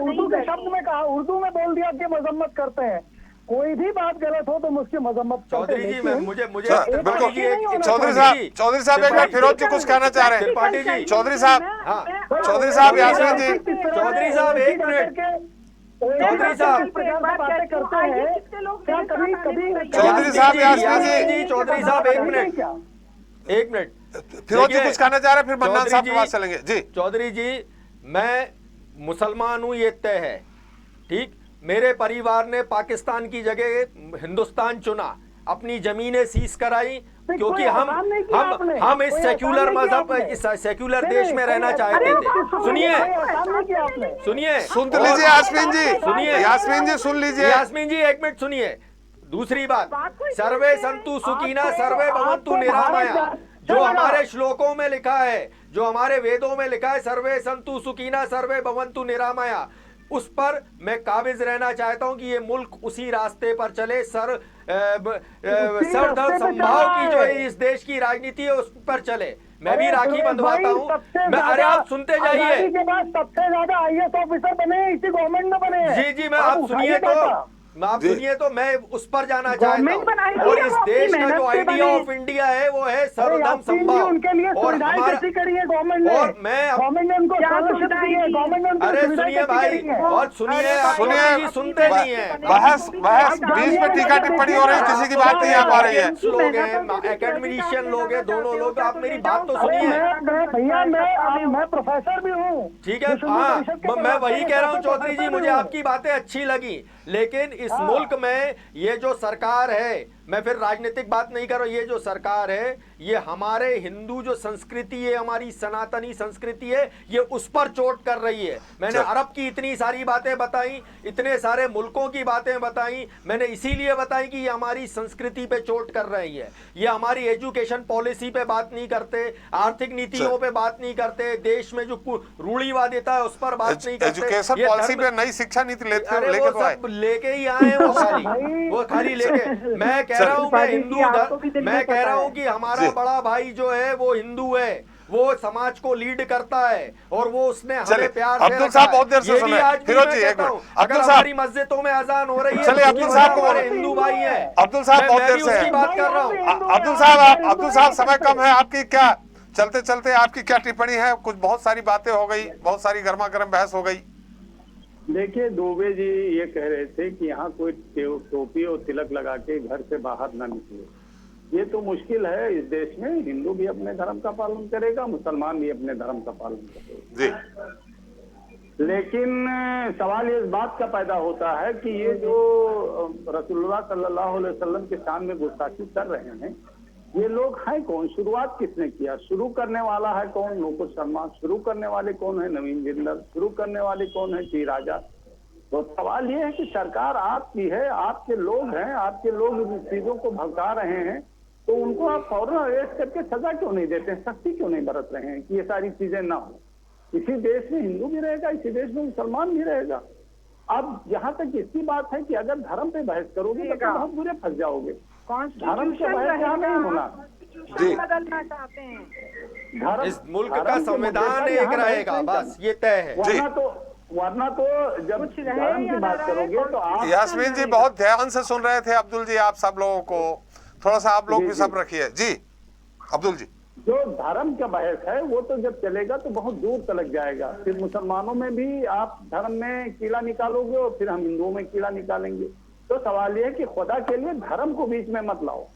उर्दू के शब्द में कहा, उर्दू में बोल दिया कि मजम्मत करते हैं। कोई भी बात गलत हो तो मुझसे मजम्मत चौधरी जी, मुझे बिल्कुल चौधरी साहब एक मिनट, फिरोज जी कुछ कहना चाह रहे हैं। चौधरी साहब यास्मीन जी, चौधरी साहब एक मिनट। चौधरी साहब बातें करते हैं क्या कभी चौधरी साहब यास्मीन जी, चौधरी साहब एक मिनट। फिरोज जी कुछ कहना चाह रहे हैं, फिर मन्नान साहब के पास चलेंगे। जी चौधरी जी, मैं मुसलमान हूँ, ये तय है, ठीक। मेरे परिवार ने पाकिस्तान की जगह हिंदुस्तान चुना, अपनी जमीनें सीज कराई, क्योंकि हम इस सेक्युलर मजहब, इस सेक्युलर देश में रहना चाहते थे। सुनिए सुन तो लीजिए यास्मीन जी, सुन लीजिए यास्मीन जी, एक मिनट सुनिए। दूसरी बात, सर्वे संतु सुखीना सर्वे भवन्तु निरामया, जो हमारे श्लोकों में लिखा है, जो हमारे वेदों में लिखा है, सर्वे संतु सुखीना सर्वे भवन्तु निरामया। उस पर मैं काबिज रहना चाहता हूं कि ये मुल्क उसी रास्ते पर चले। सर्वधर्म संभाव की जो इस देश की राजनीति है उस पर चले। मैं भी राखी बंधवाता हूँ। अरे आप सुनते जाइए। सबसे ज्यादा IAS ऑफिसर बने इसी गवर्नमेंट में बने। जी जी, मैं आप सुनिए तो मैं उस पर जाना चाहता हूँ। और इस देश का जो आइडिया ऑफ इंडिया है वो है सर्वधर्म संभाव। उनके लिए और हमारा गवर्नमेंट ने, और मैं गवर्नमेंट ने उनको स्कॉलरशिप दी है, गवर्नमेंट ने उनको अरे सुनिए भाई, और सुनिए, सुनते नहीं है। बहस बीच में टीका टिप्पणी हो रही है, किसी की बात नहीं आ पा रही है। लोग हैं, एकेडमिशियन लोग हैं, दोनों लोग। आप मेरी बात तो सुनिए भैया। मैं प्रोफेसर भी हूँ। ठीक है, हाँ, मैं वही कह रहा हूँ चौधरी जी, मुझे आपकी बातें अच्छी लगी। लेकिन इस मुल्क में ये जो सरकार है, मैं फिर राजनीतिक बात नहीं कर रहा, ये जो सरकार है ये हमारे हिंदू जो संस्कृति है, हमारी सनातनी संस्कृति है, ये उस पर चोट कर रही है। मैंने अरब की इतनी सारी बातें बताई, इतने सारे मुल्कों की बातें बताई, मैंने इसीलिए बताई कि ये हमारी संस्कृति पे चोट कर रही है। ये हमारी एजुकेशन पॉलिसी पे बात नहीं करते, आर्थिक नीतियों पे बात नहीं करते, देश में जो रूढ़िवादिता है उस पर बात नहीं करते। एजुकेशन पॉलिसी पे नई शिक्षा नीति लेके ही आए हैं वो खाली लेके। मैं कह रहा हूँ, मैं हिंदू धर्म, मैं कह रहा हूँ कि हमारा बड़ा भाई जो है वो हिंदू है, वो समाज को लीड करता है और वो उसने हमें प्यार से अब्दुल साहब बहुत देर से सुन रहे हैं। फिरोज जी एक मिनट, अगर हमारी मस्जिदों में अजान हो रही है, चलिए अब्दुल साहब को बोलो। हिंदू भाई है, अब्दुल साहब बहुत देर से बात कर रहा हूँ। अब्दुल साहब समय कम है, आपकी क्या चलते चलते आपकी क्या टिप्पणी है? कुछ बहुत सारी बातें हो गई, बहुत सारी गर्मा गर्म बहस हो गई। देखिए, दुबे जी ये कह रहे थे कि यहाँ कोई टोपी और तिलक लगा के घर से बाहर ना निकले। ये तो मुश्किल है इस देश में। हिंदू भी अपने धर्म का पालन करेगा, मुसलमान भी अपने धर्म का पालन करेगा जी। लेकिन सवाल इस बात का पैदा होता है कि ये जो रसूलुल्लाह सल्लल्लाहु अलैहि वसल्लम के शान में गुस्ताखी कर रहे हैं, ये लोग हैं कौन? शुरुआत किसने किया? शुरू करने वाला है कौन? लोकुश शर्मा। शुरू करने वाले कौन है? नवीन जिंदल। शुरू करने वाले कौन है? टी राजा। तो सवाल ये है कि सरकार आपकी है, आपके लोग हैं, आपके लोग इन चीजों को भड़का रहे हैं, तो उनको आप फौरन अरेस्ट करके सजा क्यों नहीं देते हैं? सख्ती क्यों नहीं बरत रहे हैं कि ये सारी चीजें ना हो? इसी देश में हिंदू भी रहेगा, इसी देश में मुसलमान भी रहेगा। अब यहाँ तक इसकी बात है कि अगर धर्म पे बहस करोगे तो बहुत बुरे फंस जाओगे। धर्म से बहस यहाँ नहीं होना जी। बदलना चाहते हैं, इस मुल्क का संविधान एक रहेगा, बस ये तय है। वरना तो जब धर्म की बात करोगे तो आप यास्मीन जी बहुत ध्यान से सुन रहे थे। अब्दुल जी आप सब लोगों को थोड़ा सा आप लोग भी सब रखिए जी। अब्दुल जी, जो धर्म का बहस है वो तो जब चलेगा तो बहुत दूर तक जाएगा। फिर मुसलमानों में भी आप धर्म में कीड़ा निकालोगे और फिर हम हिंदुओं में कीड़ा निकालेंगे। तो सवाल ये है कि खुदा के लिए धर्म को बीच में मत लाओ।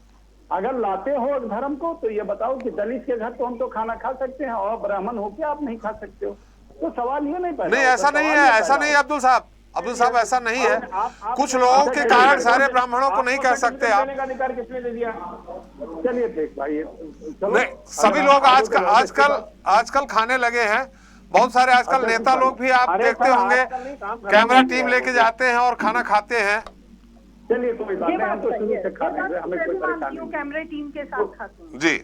अगर लाते हो धर्म को तो ये बताओ कि दलित के घर तो हम तो खाना खा सकते हैं और ब्राह्मण होके आप नहीं खा सकते हो। तो सवाल ये नहीं पैदा नहीं, ऐसा नहीं है, ऐसा नहीं है अब्दुल साहब, ऐसा नहीं है। कुछ लोगों के कारण सारे ब्राह्मणों को नहीं कह सकते आप। किसने दे दिया? चलिए देख भाई, नहीं, सभी लोग आजकल खाने लगे हैं। बहुत सारे आजकल नेता लोग भी आप देखते होंगे, कैमरा टीम लेके जाते हैं और खाना खाते हैं। चलिए कोई बात नहीं, हम तो शुरू से खाते हैं, हमें कोई परेशानी नहीं। कैमरे टीम के साथ खाते हैं जी।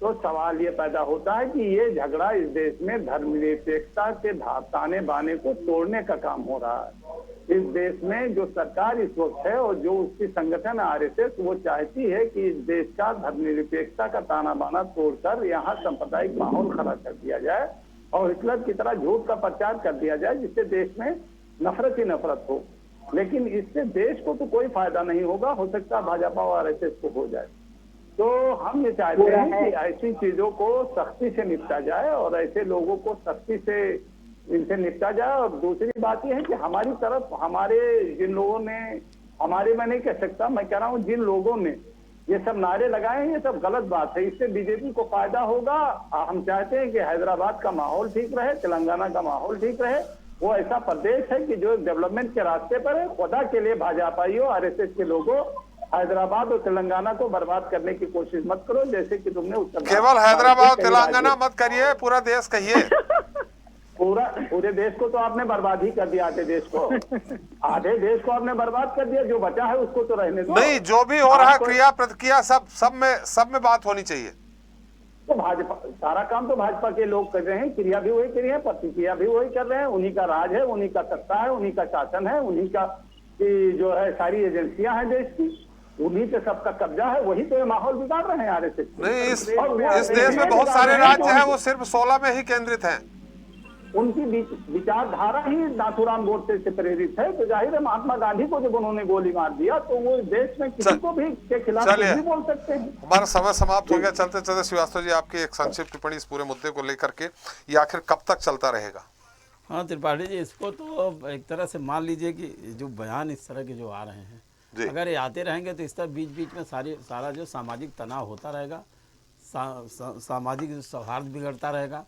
तो सवाल ये पैदा होता है कि ये झगड़ा इस देश में धर्मनिरपेक्षता के ताने बाने को तोड़ने का काम हो रहा है। इस देश में जो सरकार इस वक्त है और जो उसकी संगठन आरएसएस, वो चाहती है कि इस देश का धर्मनिरपेक्षता का ताना बाना तोड़कर यहाँ सांप्रदायिक माहौल खड़ा कर दिया जाए और हिटलर की तरह झूठ का प्रचार कर दिया जाए, जिससे देश में नफरत ही नफरत हो। लेकिन इससे देश को तो कोई फायदा नहीं होगा। हो सकता है भाजपा और आरएसएस को हो जाए। तो हम ये चाहते हैं कि ऐसी चीजों को सख्ती से निपटा जाए और ऐसे लोगों को सख्ती से इनसे निपटा जाए। और दूसरी बात यह है कि हमारी तरफ हमारे जिन लोगों ने, हमारे मैं नहीं कह सकता, मैं कह रहा हूँ जिन लोगों ने ये सब नारे लगाए हैं, ये सब गलत बात है। इससे बीजेपी को फायदा होगा। हम चाहते हैं कि हैदराबाद का माहौल ठीक रहे, तेलंगाना का माहौल ठीक रहे। वो ऐसा प्रदेश है कि जो डेवलपमेंट के रास्ते पर है। खुदा के लिए भाजपाइयों, आरएसएस के लोगों, हैदराबाद और तेलंगाना को बर्बाद करने की कोशिश मत करो, जैसे कि तुमने उत्तर केवल हैदराबाद और तेलंगाना मत करिए, पूरा देश कहिए। पूरे देश को तो आपने बर्बाद ही कर दिया। आधे देश को आपने बर्बाद कर दिया। जो बचा है उसको तो रहने दो। नहीं, जो भी हो रहा है क्रिया प्रतिक्रिया सब में बात होनी चाहिए। तो भाजपा, सारा काम तो भाजपा के लोग कर रहे हैं, क्रिया भी वही कर रहे हैं, प्रतिक्रिया भी वही कर रहे हैं। उन्हीं का राज है, उन्हीं का सत्ता है, उन्हीं का शासन है, उन्हीं का जो है सारी एजेंसियां हैं देश की, उन्हीं पे सबका कब्जा है। वही तो ये माहौल बिगाड़ रहे हैं आरएसएस। नहीं, इस देश में बहुत सारे राज्य हैं, वो सिर्फ 16 में ही केंद्रित हैं। उनकी विचारधारा ही नाथूराम गोडसे से प्रेरित है। तो जाहिर है महात्मा गांधी को जब उन्होंने गोली मार दिया तो वो देश में किसी को भी के खिलाफ कुछ भी बोल सकते हैं। हमारा समय समाप्त हो गया। चलते चलते श्रीवास्तव जी, आपकी एक संक्षिप्त टिप्पणी इस पूरे मुद्दे को लेकर के, ये आखिर कब तक चलता रहेगा? हाँ त्रिपाठी जी, इसको तो एक तरह से मान लीजिए कि जो बयान इस तरह के जो आ रहे हैं, अगर ये आते रहेंगे तो इस तरह बीच बीच में सारा जो सामाजिक तनाव होता रहेगा, सामाजिक सौहार्द बिगड़ता रहेगा।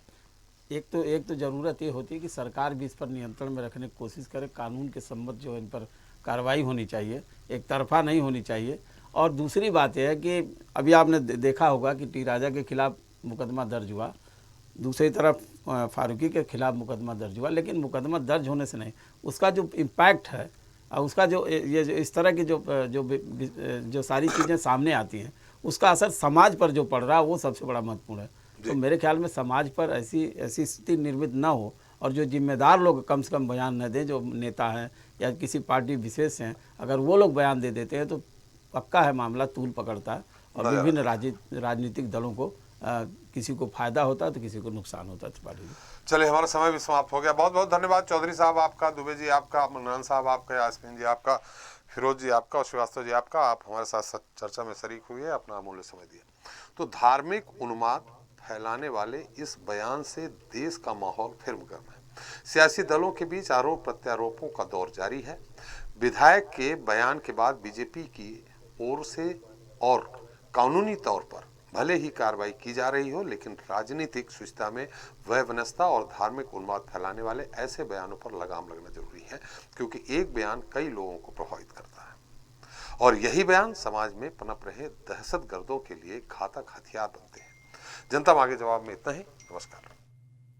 एक तो ज़रूरत ये होती है कि सरकार भी इस पर नियंत्रण में रखने की कोशिश करे, कानून के सम्मत जो इन पर कार्रवाई होनी चाहिए, एक तरफा नहीं होनी चाहिए। और दूसरी बात यह है कि अभी आपने देखा होगा कि टी राजा के खिलाफ मुकदमा दर्ज हुआ, दूसरी तरफ फारूकी के खिलाफ मुकदमा दर्ज हुआ, लेकिन मुकदमा दर्ज होने से नहीं, उसका जो इम्पैक्ट है और उसका जो ये इस तरह की जो सारी चीज़ें सामने आती हैं, उसका असर समाज पर जो पड़ रहा है वो सबसे बड़ा महत्वपूर्ण है। तो मेरे ख्याल में समाज पर ऐसी स्थिति निर्मित ना हो, और जो जिम्मेदार लोग कम से कम बयान न दें, जो नेता हैं या किसी पार्टी विशेष हैं, अगर वो लोग बयान दे देते हैं तो पक्का है मामला तूल पकड़ता है और विभिन्न राजनीतिक दलों को किसी को फायदा होता है तो किसी को नुकसान होता है। चलिए, हमारा समय भी समाप्त हो गया। बहुत बहुत धन्यवाद चौधरी साहब आपका, दुबे जी आपका, मनोरंजन साहब आपका, यास्मीन जी आपका, फिरोज जी आपका और श्रीवास्तव जी आपका। आप हमारे साथ चर्चा में शरीक हुए, अपना अमूल्य समय दिया। तो धार्मिक उन्माद फैलाने वाले इस बयान से देश का माहौल फिर गर्म है। सियासी दलों के बीच आरोप प्रत्यारोपों का दौर जारी है। विधायक के बयान के बाद बीजेपी की ओर से और कानूनी तौर पर भले ही कार्रवाई की जा रही हो, लेकिन राजनीतिक सुचिता में वयवनस्ता और धार्मिक उन्माद फैलाने वाले ऐसे बयानों पर लगाम लगना जरूरी है, क्योंकि एक बयान कई लोगों को प्रभावित करता है और यही बयान समाज में पनप रहे दहशतगर्दों के लिए घातक हथियार बनते हैं। जनता मांगे जवाब में इतना ही। नमस्कार।